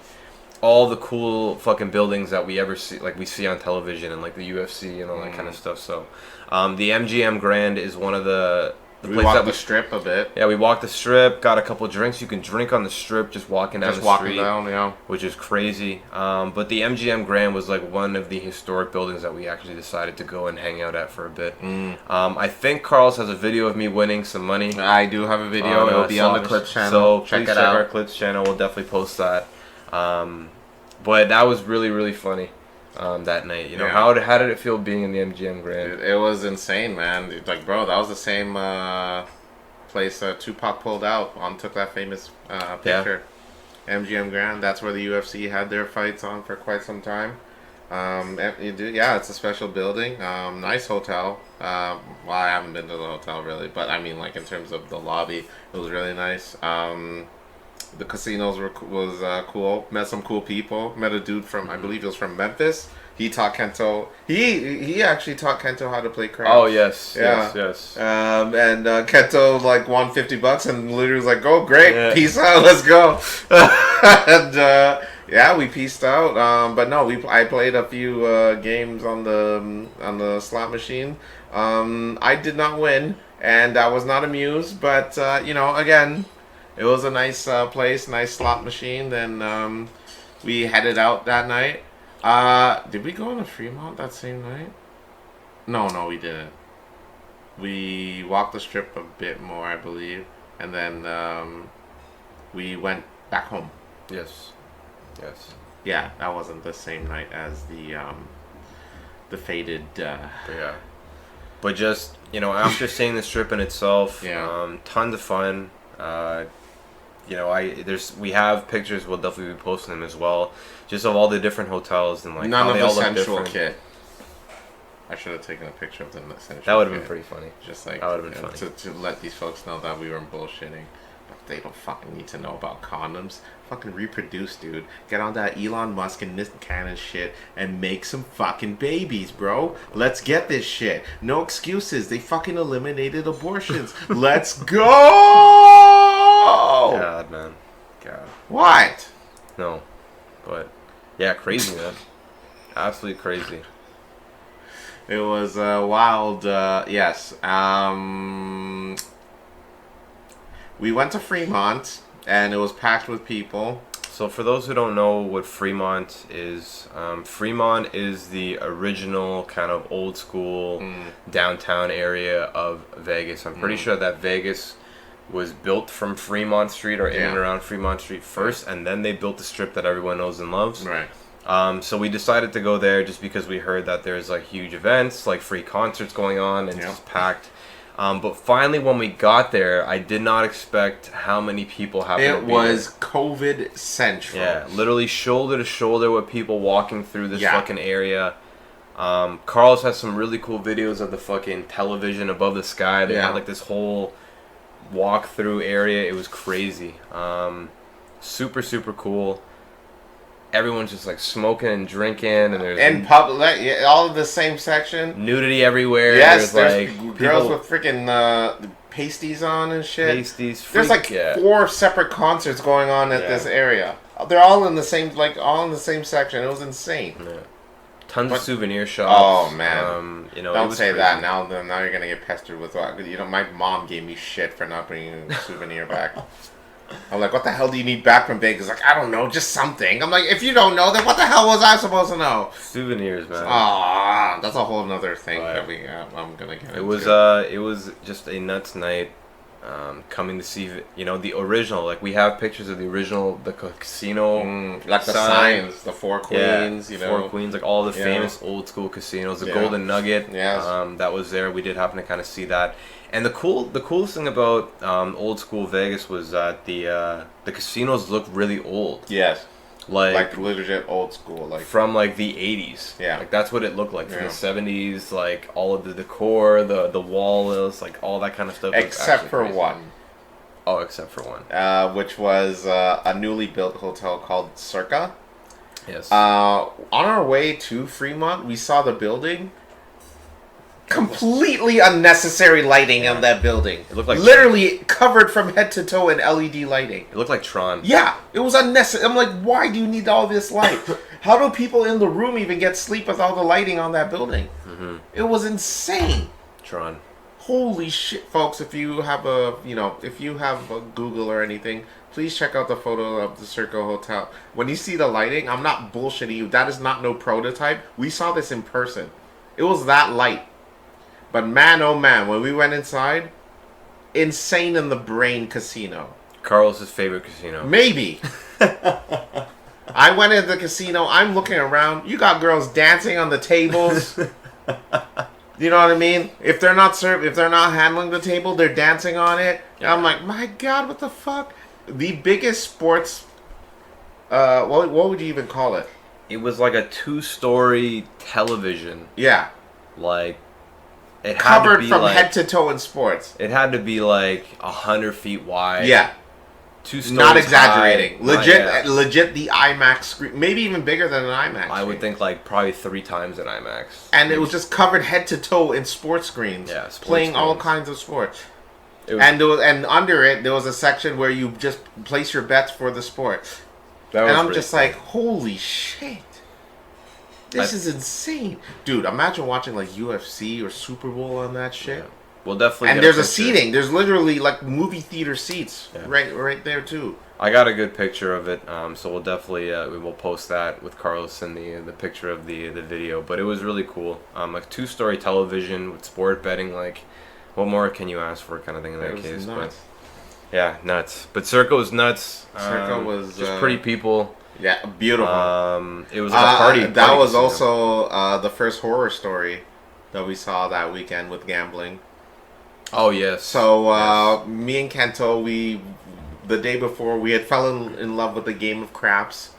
all the cool fucking buildings that we ever see, like we see on television and like the UFC and all that kind of stuff. So the MGM Grand is one of the we walked the strip a bit. Yeah, we walked the strip, got a couple drinks. You can drink on the strip just walking down the street. Yeah. Which is crazy. But the MGM Grand was like one of the historic buildings that we actually decided to go and hang out at for a bit. I think Carlos has a video of me winning some money. I do have a video. It will be on the Clips channel. So check it out. Our Clips channel. We'll definitely post that. But that was really, really funny. That night, you know, how did it feel being in the MGM Grand? It was insane, man. Like, bro, that was the same place Tupac pulled out on, took that famous picture. MGM Grand. That's where the UFC had their fights on for quite some time. It's a special building. Nice hotel. Well, I haven't been to the hotel really, but I mean, like in terms of the lobby, it was really nice. The casinos was cool. Met some cool people. Met a dude from, I believe he was from Memphis. He taught Kento. He actually taught Kento how to play craps. Oh yes, Yeah. yes. And Kento like won $50 and literally was like, "Oh great, Yeah. peace out, let's go." And yeah, we peaced out. But no, I played a few games on the slot machine. I did not win, and I was not amused. But again, it was a nice place, nice slot machine. Then we headed out that night. Did we go to Fremont that same night? No, we didn't. We walked the strip a bit more, I believe, and then we went back home. Yes. Yeah, that wasn't the same night as the faded. But just after seeing the strip in itself, Yeah. tons of fun. We have pictures. We'll definitely be posting them as well, just of all the different hotels and like None how of they the all look sensual different. kit. I should have taken a picture of them. The sensual That would have been kit. pretty funny. Just like That would have been funny. to let these folks know that we weren't bullshitting. But they don't fucking need to know about condoms. Fucking reproduce, dude. Get on that Elon Musk and Nick Cannon shit and make some fucking babies, bro. Let's get this shit. No excuses. They fucking eliminated abortions. Let's go! God, man. God. What? No. But yeah, crazy, man. Absolutely crazy. It was wild. Yes. We went to Fremont, and it was packed with people. So for those who don't know what Fremont is the original kind of old school downtown area of Vegas. I'm pretty sure that Vegas was built from Fremont Street or in and around Fremont Street first, and then they built the strip that everyone knows and loves. Right. So we decided to go there just because we heard that there's like huge events, like free concerts going on, and it's just packed. But finally, when we got there, I did not expect how many people happened to It be was there. COVID central. Yeah, literally shoulder to shoulder with people walking through this fucking area. Carlos has some really cool videos of the fucking television above the sky. They had like this whole walk-through area. It was crazy. Super, super cool. Everyone's just like smoking and drinking, and there's all of the same section. nudity everywhere. Yes, there's like girls with freaking pasties on and shit. pasties. There's like 4 separate concerts going on at this area. They're all in the same section. It was insane. Yeah. Tons of souvenir shops. Oh man, don't say crazy. that now. Now you're gonna get pestered with my mom gave me shit for not bringing a souvenir back. I'm like, what the hell do you need back from Vegas? Like, I don't know, just something. I'm like, if you don't know, then what the hell was I supposed to know? Souvenirs, man. That's a whole nother thing that I'm gonna get into. It was just a nuts night. Coming to see, the original. Like, we have pictures of the original, the casino, like the signs, the Four Queens, Four Queens, like all the famous old school casinos, the Golden Nugget, that was there. We did happen to kind of see that. And the coolest thing about old school Vegas was that the casinos look really old. Yes. Like legit old school, like from like the 80s. Yeah. Like that's what it looked like from the 70s. Like all of the decor, the walls, like all that kind of stuff. Except for crazy. one. Oh, except for one. Which was a newly built hotel called Circa. Yes. On our way to Fremont, we saw the building. Completely unnecessary lighting on that building. It looked like literally covered from head to toe in LED lighting. It looked like Tron. Yeah, it was unnecessary. I'm like, why do you need all this light? How do people in the room even get sleep with all the lighting on that building? Mm-hmm. It was insane. Tron. Holy shit, folks! If you have a Google or anything, please check out the photo of the Circa Hotel. When you see the lighting, I'm not bullshitting you. That is not no prototype. We saw this in person. It was that light. But man, oh man, when we went inside, insane in the brain casino. Carlos's favorite casino. Maybe. I went into the casino. I'm looking around. You got girls dancing on the tables. You know what I mean? If they're not handling the table, they're dancing on it. Yeah. I'm like, my God, what the fuck? The biggest sports. What would you even call it? It was like a 2-story television. Yeah. Like. It had covered to be from like, head to toe in sports. It had to be like 100 feet wide. Yeah. 2 stories Not exaggerating. high. Legit the IMAX screen. Maybe even bigger than an IMAX I would screen. think like probably 3 times an IMAX. And it was just covered head to toe in sports screens. Yeah, sports playing all screens. kinds of sports. It was, And under it there was a section where you just place your bets for the sport. that was And I'm pretty just cool. like, holy shit. This is insane. Dude, imagine watching like UFC or Super Bowl on that shit. Yeah. We'll definitely And get there's a picture. seating. There's literally like movie theater seats Yeah. right there too. I got a good picture of it, so we'll definitely we will post that with Carlos and the picture of the video. But it was really cool. Like 2-story television with sport betting. Like, what more can you ask for, kind of thing in that It was case? nuts. But yeah, nuts. But Circo was nuts. Circo was, just pretty people. Yeah, beautiful. It was like a party. That party was casino. also the first horror story that we saw that weekend with gambling. Oh yes. So me and Kento, the day before we had fallen in love with the game of craps.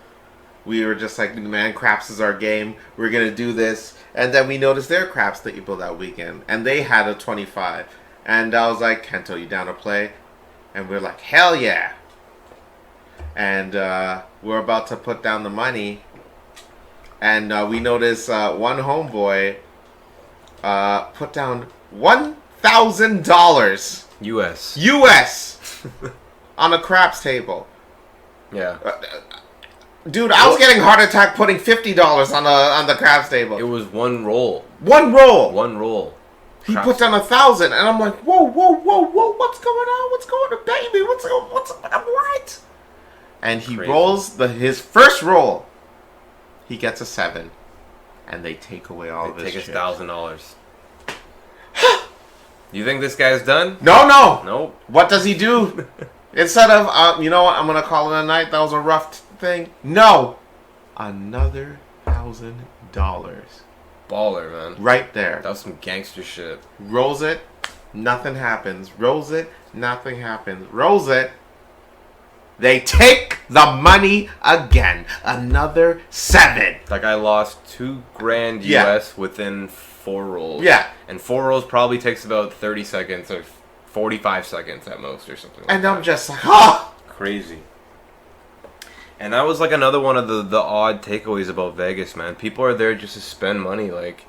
We were just like, man, craps is our game. We're gonna do this, and then we noticed their craps table that weekend, and they had a 25. And I was like, Kento, you down to play? And we're like, hell yeah. And we're about to put down the money, and we notice one homeboy put down $1,000 U.S. US on a craps table. Yeah. Dude, I was getting a heart attack putting $50 on the craps table. It was one roll. One roll. One roll. He Craps. put down 1,000, and I'm like, whoa, what's going on? What's going on, baby? What? And he Crazy. rolls his first roll. He gets a 7, and they take away all of They his take chips. $1,000. You think this guy's done? No. Nope. What does he do? Instead of, you know what, I'm going to call it a night, that was a rough thing. No. Another $1,000. Baller, man. Right there. That was some gangster shit. Rolls it, nothing happens. Rolls it, nothing happens. Rolls it, they take the money again. Another 7. That guy lost $2,000 Yeah. US within 4 rolls. Yeah. And 4 rolls probably takes about 30 seconds or 45 seconds at most or something like And that. I'm just like, oh. Crazy. And that was like another one of the odd takeaways about Vegas, man. People are there just to spend money. Like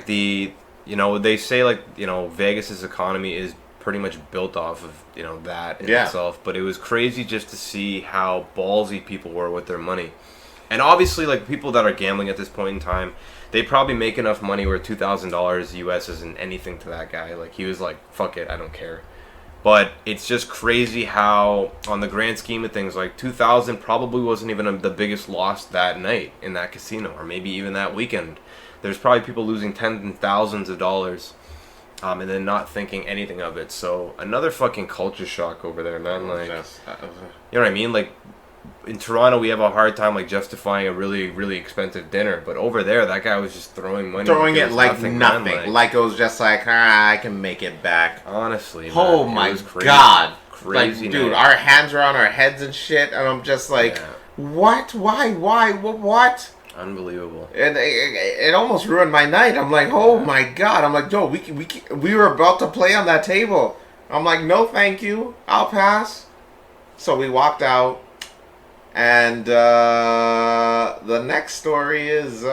the, you know, they say like, you know, Vegas's economy is pretty much built off of, you know, that in itself. But it was crazy just to see how ballsy people were with their money. And obviously, like, people that are gambling at this point in time, they probably make enough money where $2,000 US isn't anything to that guy. Like, he was like, fuck it, I don't care. But it's just crazy how, on the grand scheme of things, like, 2,000 probably wasn't even the biggest loss that night in that casino, or maybe even that weekend. There's probably people losing tens and thousands of dollars, and then not thinking anything of it. So, another fucking culture shock over there, man. Like, you know what I mean? Like, in Toronto, we have a hard time like justifying a really, really expensive dinner, but over there, that guy was just throwing money, Throwing like it was like nothing. man. Like it was just like, I can make it back. Honestly, Oh man, it my was crazy. god. Crazy like, dude, night. our hands are on our heads and shit, and I'm just like, Yeah. what? Why? What? Unbelievable. And it almost ruined my night. I'm like, oh my god. I'm like, Joe, we were about to play on that table. I'm like, no, thank you. I'll pass. So we walked out, and the next story is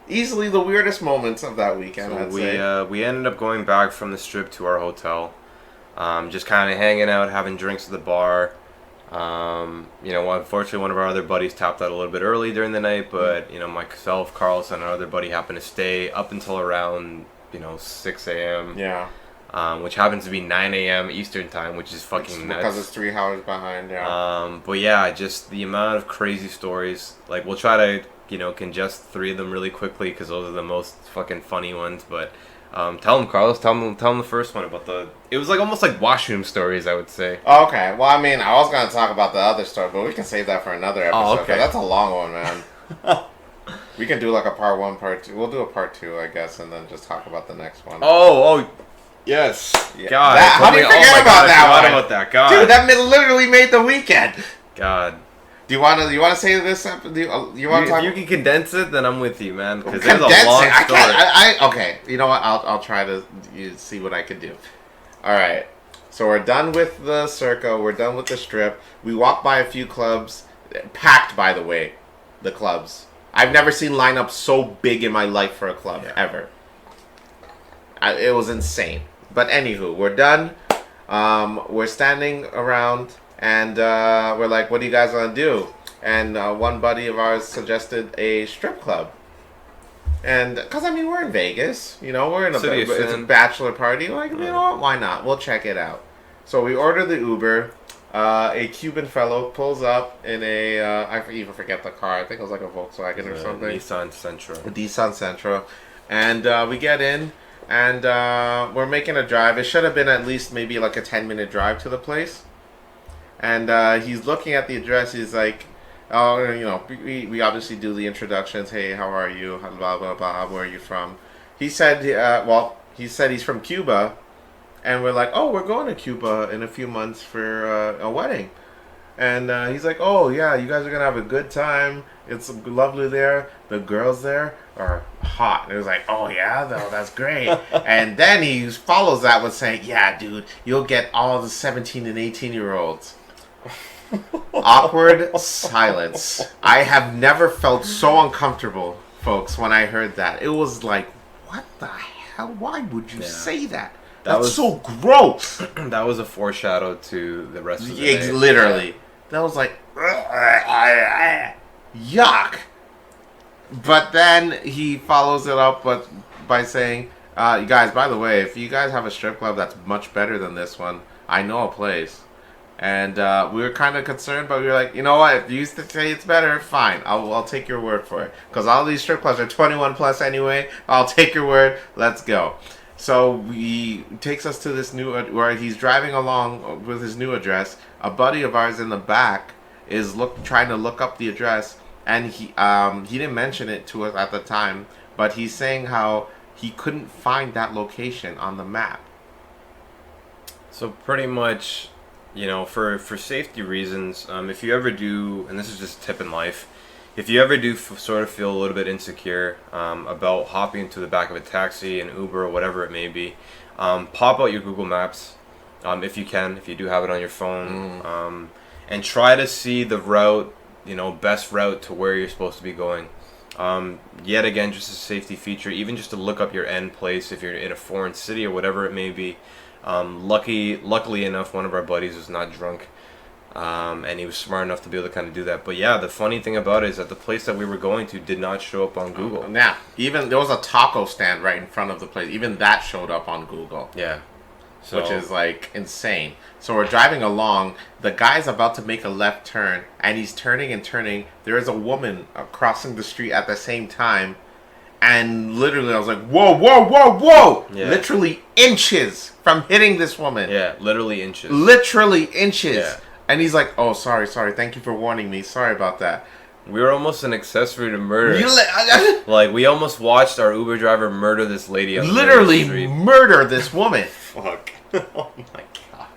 easily the weirdest moments of that weekend. I'd say. So we ended up going back from the strip to our hotel, just kind of hanging out, having drinks at the bar. You know, unfortunately, one of our other buddies tapped out a little bit early during the night, but you know, myself, Carlos, and our other buddy happened to stay up until around 6 a.m. Yeah. Which happens to be 9 a.m. Eastern time, which is fucking nuts. Because it's 3 hours behind. Yeah. But yeah, just the amount of crazy stories. Like, we'll try to congest 3 of them really quickly because those are the most fucking funny ones. But tell them, Carlos. Tell them the first one about the. It was like almost like washroom stories, I would say. Okay. Well, I mean, I was gonna talk about the other story, but we can save that for another episode. Oh, okay. That's a long one, man. We can do like a part 1, part 2. We'll do a part 2, I guess, and then just talk about the next one. Oh, yes. Yeah. God. How do you forget my about God, I that forgot one? about that. God. Dude, that literally made the weekend. God. Do you want to say this? Do you want to talk? If you can condense it, then I'm with you, man. Because Condense there's a long it. story. Okay. You know what? I'll try to see what I can do. All right. So we're done with the Circa. We're done with the Strip. We walked by a few clubs, packed by the way, the clubs. I've never seen lineups so big in my life for a club ever. It was insane. But anywho, we're done. We're standing around and we're like, "What do you guys want to do?" And one buddy of ours suggested a strip club. And because I mean we're in Vegas, you know, we're in it's a bachelor party. Like, you know what? Why not? We'll check it out. So we order the Uber. A Cuban fellow pulls up in a I even forget the car. I think it was like a Volkswagen or something. Nissan Sentra. A Nissan Sentra, and we get in and we're making a drive. It should have been at least maybe like a 10-minute drive to the place. And he's looking at the address. He's like, "Oh, you know, we obviously do the introductions. Hey, how are you? Blah, blah, blah. Where are you from?" He said, he said he's from Cuba. And we're like, "Oh, we're going to Cuba in a few months for a wedding." And he's like, "Oh, yeah, you guys are going to have a good time. It's lovely there. The girls there are hot." And it was like, "Oh, yeah, though, that's great." And then he follows that with saying, "Yeah, dude, you'll get all the 17 and 18-year-olds. Awkward silence. I have never felt so uncomfortable, folks, when I heard that. It was like, what the hell? Why would you say that? That's so gross. That was a foreshadow to the rest of the day. Literally. That was like, yuck. But then he follows it up by saying, "You guys, by the way, if you guys have a strip club that's much better than this one, I know a place." And we were kind of concerned, but we were like, "You know what? If you used to say it's better, fine. I'll take your word for it. Because all these strip clubs are 21 plus anyway. I'll take your word. Let's go." So he takes us to this where he's driving along with his new address. A buddy of ours in the back is trying to look up the address, and he didn't mention it to us at the time, but he's saying how he couldn't find that location on the map. So pretty much, you know, for safety reasons, if you ever do, and this is just a tip in life, if you ever do sort of feel a little bit insecure about hopping into the back of a taxi, an Uber, or whatever it may be, pop out your Google Maps if you can, if you do have it on your phone, and try to see the route, you know, best route to where you're supposed to be going. Yet again, just a safety feature, even just to look up your end place if you're in a foreign city or whatever it may be. Luckily enough, one of our buddies was not drunk. And he was smart enough to be able to kind of do that. But yeah, the funny thing about it is that the place that we were going to did not show up on Google. Yeah, even there was a taco stand right in front of the place. Even that showed up on Google. Yeah. Which is like insane. So we're driving along. The guy's about to make a left turn, and he's turning and turning. There is a woman crossing the street at the same time. And literally, I was like, "Whoa, whoa, whoa, whoa!" Yeah. Literally inches from hitting this woman. Yeah, literally inches. Literally inches. Yeah. And he's like, "Oh, sorry. Thank you for warning me. Sorry about that." We were almost an accessory to murder. Like, we almost watched our Uber driver murder this lady. Literally murder this woman. Fuck. Oh my god.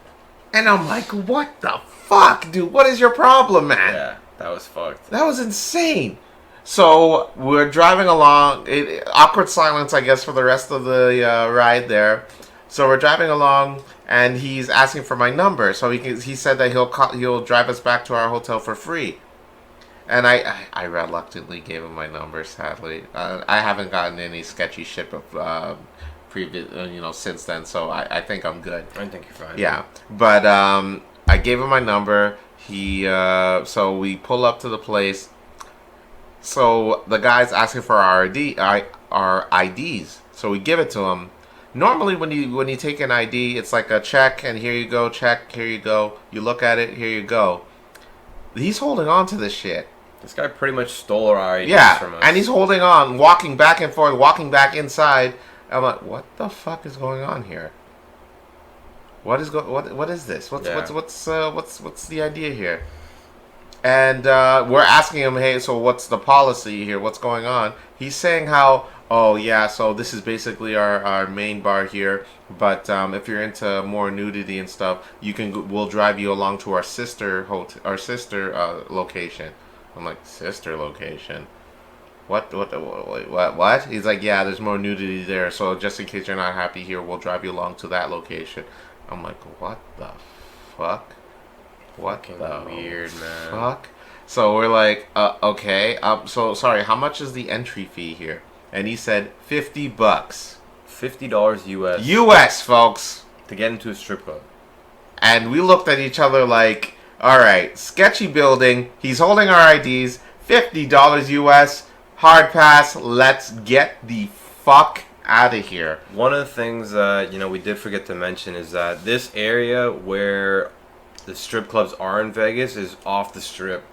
And I'm like, what the fuck, dude? What is your problem, man? Yeah, that was fucked. That was insane. So we're driving along. Awkward silence, I guess, for the rest of the ride there. So we're driving along, and he's asking for my number. So he said that he'll drive us back to our hotel for free. And I reluctantly gave him my number. Sadly, I haven't gotten any sketchy shit since then. So I think I'm good. I think you're fine. Yeah, but I gave him my number. So we pull up to the place. So the guy's asking for our IDs. So we give it to him. Normally, when you take an ID, it's like a check, and here you go, check, here you go. You look at it, here you go. He's holding on to this shit. This guy pretty much stole our IDs from us. And he's holding on, walking back and forth, walking back inside. I'm like, what the fuck is going on here? What is this? What's the idea here? And we're asking him, hey, so what's the policy here? What's going on? He's saying how, oh yeah, so this is basically our main bar here. But if you're into more nudity and stuff, we'll drive you along to our sister location. I'm like, sister location? What? He's like, yeah, there's more nudity there. So just in case you're not happy here, we'll drive you along to that location. I'm like, what the fuck? What Fucking the weird, man. fuck? So we're like, okay. So sorry, how much is the entry fee here? And he said $50. $50 US. US, folks. To get into a strip club. And we looked at each other like, all right, sketchy building. He's holding our IDs. $50 US. Hard pass. Let's get the fuck out of here. One of the things that we did forget to mention is that this area where the strip clubs are in Vegas is off the strip.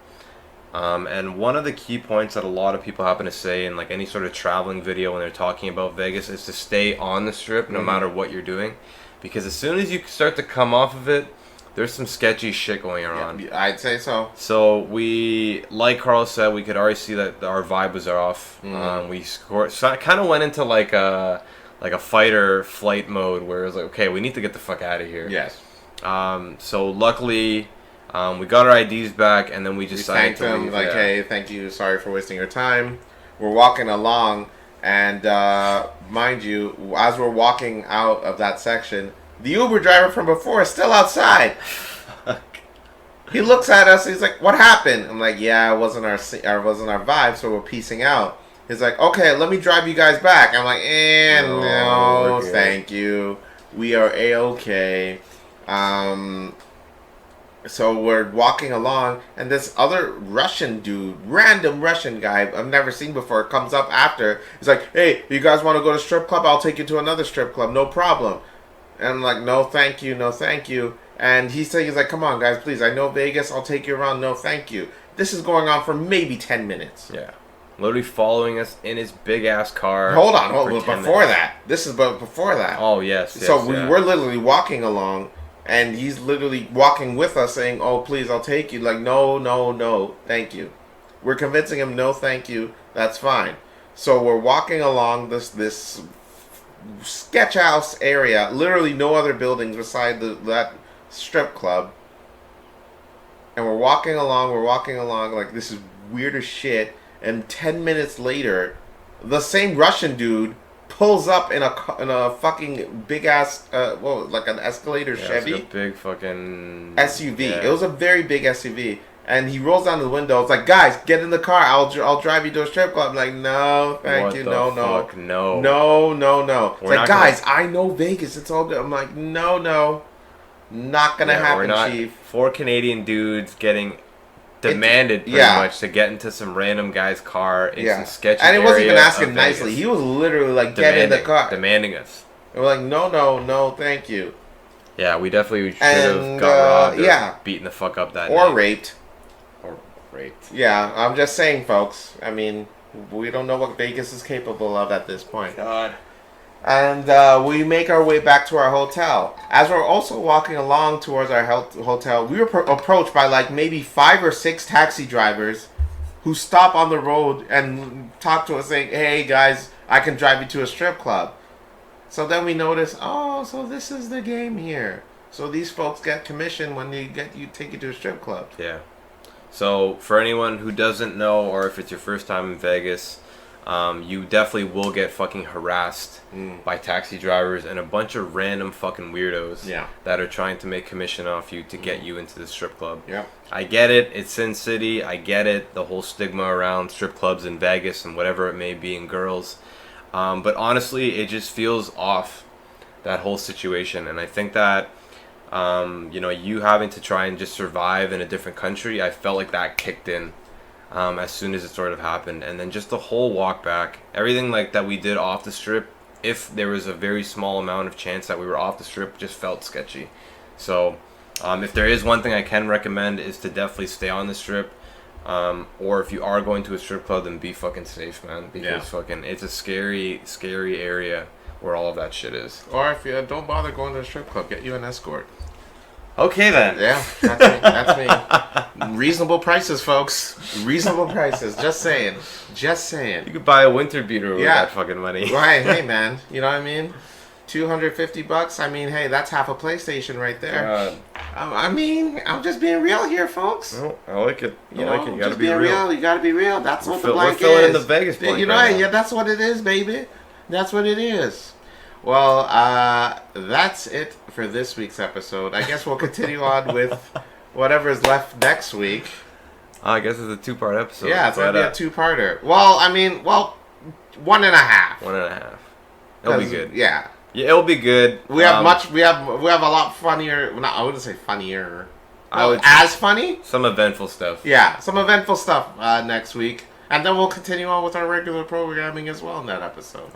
And one of the key points that a lot of people happen to say in like any sort of traveling video when they're talking about Vegas is to stay on the strip no matter what you're doing, because as soon as you start to come off of it, there's some sketchy shit going on. Yeah, I'd say so. So we, like Carl said, we could already see that our vibe was off. We scored, so I kind of went into like a fight or flight mode where it was like, okay, we need to get the fuck out of here. Yes. So luckily, we got our IDs back, and then we decided to leave. Like, hey, thank you, sorry for wasting your time. We're walking along, and mind you, as we're walking out of that section, the Uber driver from before is still outside. He looks at us. He's like, "What happened?" I'm like, "Yeah, it wasn't our vibe, so we're piecing out." He's like, "Okay, let me drive you guys back." I'm like, no, thank you. We are A-okay. So we're walking along, and this other Russian dude, random Russian guy I've never seen before, comes up after. He's like, "Hey, you guys want to go to strip club? I'll take you to another strip club, no problem." And I'm like, "No, thank you, no, thank you." And he's like, "Come on, guys, please. I know Vegas. I'll take you around. No, thank you." This is going on for maybe 10 minutes. Yeah. Literally following us in his big ass car. Hold on. Before that. This is before that. Oh, yes. So we're literally walking along, and he's literally walking with us saying, "Oh, please, I'll take you." Like, no, no, no, thank you. We're convincing him, no, thank you. That's fine. So we're walking along this sketch house area. Literally no other buildings beside that strip club. And we're walking along like this is weird as shit. And 10 minutes later, the same Russian dude pulls up in a fucking big ass like an Escalator Chevy. It's like a big fucking SUV. Yeah. It was a very big SUV. And he rolls down the window. It's like, "Guys, get in the car. I'll drive you to a strip club." I'm like, "No, thank you. No, no. No. It's like, "Guys, I know Vegas. It's all good." I'm like, "No. Not gonna happen, Chief." 4 Canadian dudes getting demanded pretty much to get into some random guy's car in some sketchy area. And it wasn't even asking nicely. He was literally like, "Get in the car." Demanding us. And we're like, no, thank you. Yeah, we definitely should have got robbed or beaten the fuck up that or night. Raped. Or raped. Yeah, I'm just saying, folks. I mean, we don't know what Vegas is capable of at this point. God. And we make our way back to our hotel. As we're also walking along towards our hotel, we were approached by like maybe 5 or 6 taxi drivers who stop on the road and talk to us saying, "Hey guys, I can drive you to a strip club." So then we notice, oh, so this is the game here. So these folks get commission when they take you to a strip club. Yeah. So for anyone who doesn't know, or if it's your first time in Vegas, you definitely will get fucking harassed by taxi drivers and a bunch of random fucking weirdos that are trying to make commission off you to get you into the strip club. Yeah. I get it. It's Sin City. I get it. The whole stigma around strip clubs in Vegas and whatever it may be in girls. But honestly, it just feels off, that whole situation. And I think that, you having to try and just survive in a different country, I felt like that kicked in as soon as it sort of happened. And then just the whole walk back, everything like that we did off the strip, if there was a very small amount of chance that we were off the strip, just felt sketchy. So if there is one thing I can recommend is to definitely stay on the strip. Or if you are going to a strip club, then be fucking safe, man. Because fucking, it's a scary, scary area where all of that shit is. Or if you don't bother going to a strip club, get you an escort. Okay then. Yeah, that's me. Reasonable prices, folks. Reasonable prices. Just saying. You could buy a winter beater with that fucking money. Right, hey man. You know what I mean? $250. I mean, hey, that's half a PlayStation right there. I mean, I'm just being real here, folks. Oh, I like it. You know, you gotta just be real. You gotta be real. That's what the blank is. We're filling in the Vegas blank. You know, that's what it is, baby. That's what it is. Well, that's it for this week's episode. I guess we'll continue on with whatever's left next week. I guess it's a 2-part episode. Yeah, it's gonna be a 2-parter. Well, I mean, 1.5. 1.5. It'll be good. Yeah. Yeah, it'll be good. We have a lot funnier. Not, I wouldn't say funnier. As funny. Some eventful stuff. Yeah, some eventful stuff next week, and then we'll continue on with our regular programming as well in that episode.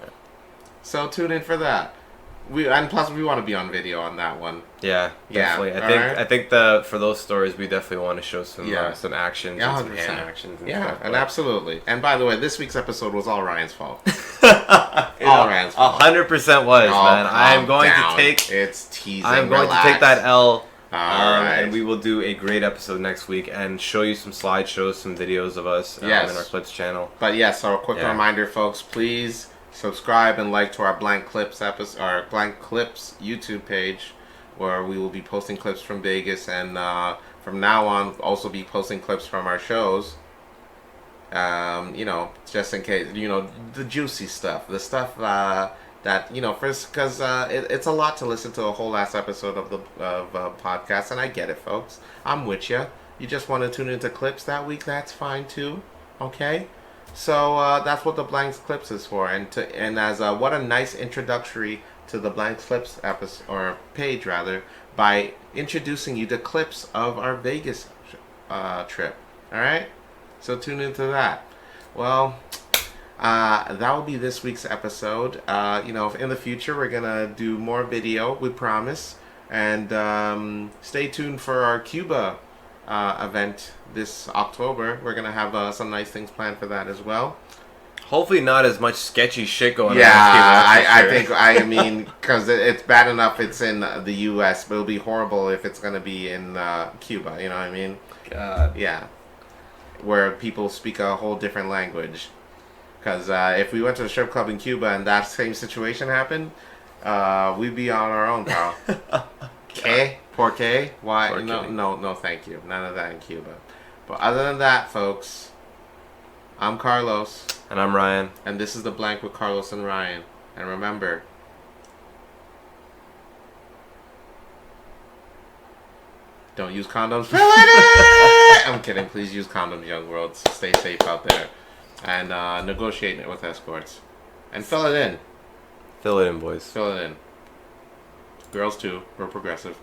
So tune in for that. Plus we want to be on video on that one. Yeah, definitely. Yeah, I think for those stories we definitely want to show some actions, and some hand actions. And stuff, absolutely. And by the way, this week's episode was all Ryan's fault. All Ryan's fault. 100% was, man. I am going to take. It's teasing. I am going to take that L. Right. And we will do a great episode next week and show you some slideshows, some videos of us in our Clips channel. But yes, so a quick reminder, folks, please subscribe and like to our Blank Clips YouTube page, where we will be posting clips from Vegas, and from now on also be posting clips from our shows. Just in case, the juicy stuff, the stuff that first, because it's a lot to listen to a whole last episode of the podcast, and I get it, folks. I'm with you. You just want to tune into clips that week, that's fine too. Okay. So that's what the Blanks Clips is for, and as what a nice introductory to the Blanks Clips episode, or page rather, by introducing you to clips of our Vegas trip. All right, so tune into that. Well, that will be this week's episode. In the future we're gonna do more video, we promise, and stay tuned for our Cuba event this October. We're gonna have some nice things planned for that as well. Hopefully not as much sketchy shit going on. Yeah, I mean, because it's bad enough it's in the U.S., but it'll be horrible if it's gonna be in Cuba. You know what I mean? God. Yeah, where people speak a whole different language. Because if we went to a strip club in Cuba and that same situation happened, we'd be on our own, pal. ¿Qué? ¿Por qué? Why? Por qué? No, thank you. None of that in Cuba. But other than that, folks, I'm Carlos. And I'm Ryan. And this is The Blank with Carlos and Ryan. And remember, don't use condoms. Fill it in! I'm kidding. Please use condoms, young world. Stay safe out there. And negotiate it with escorts. And fill it in. Fill it in, boys. Fill it in. Girls too. We're progressive.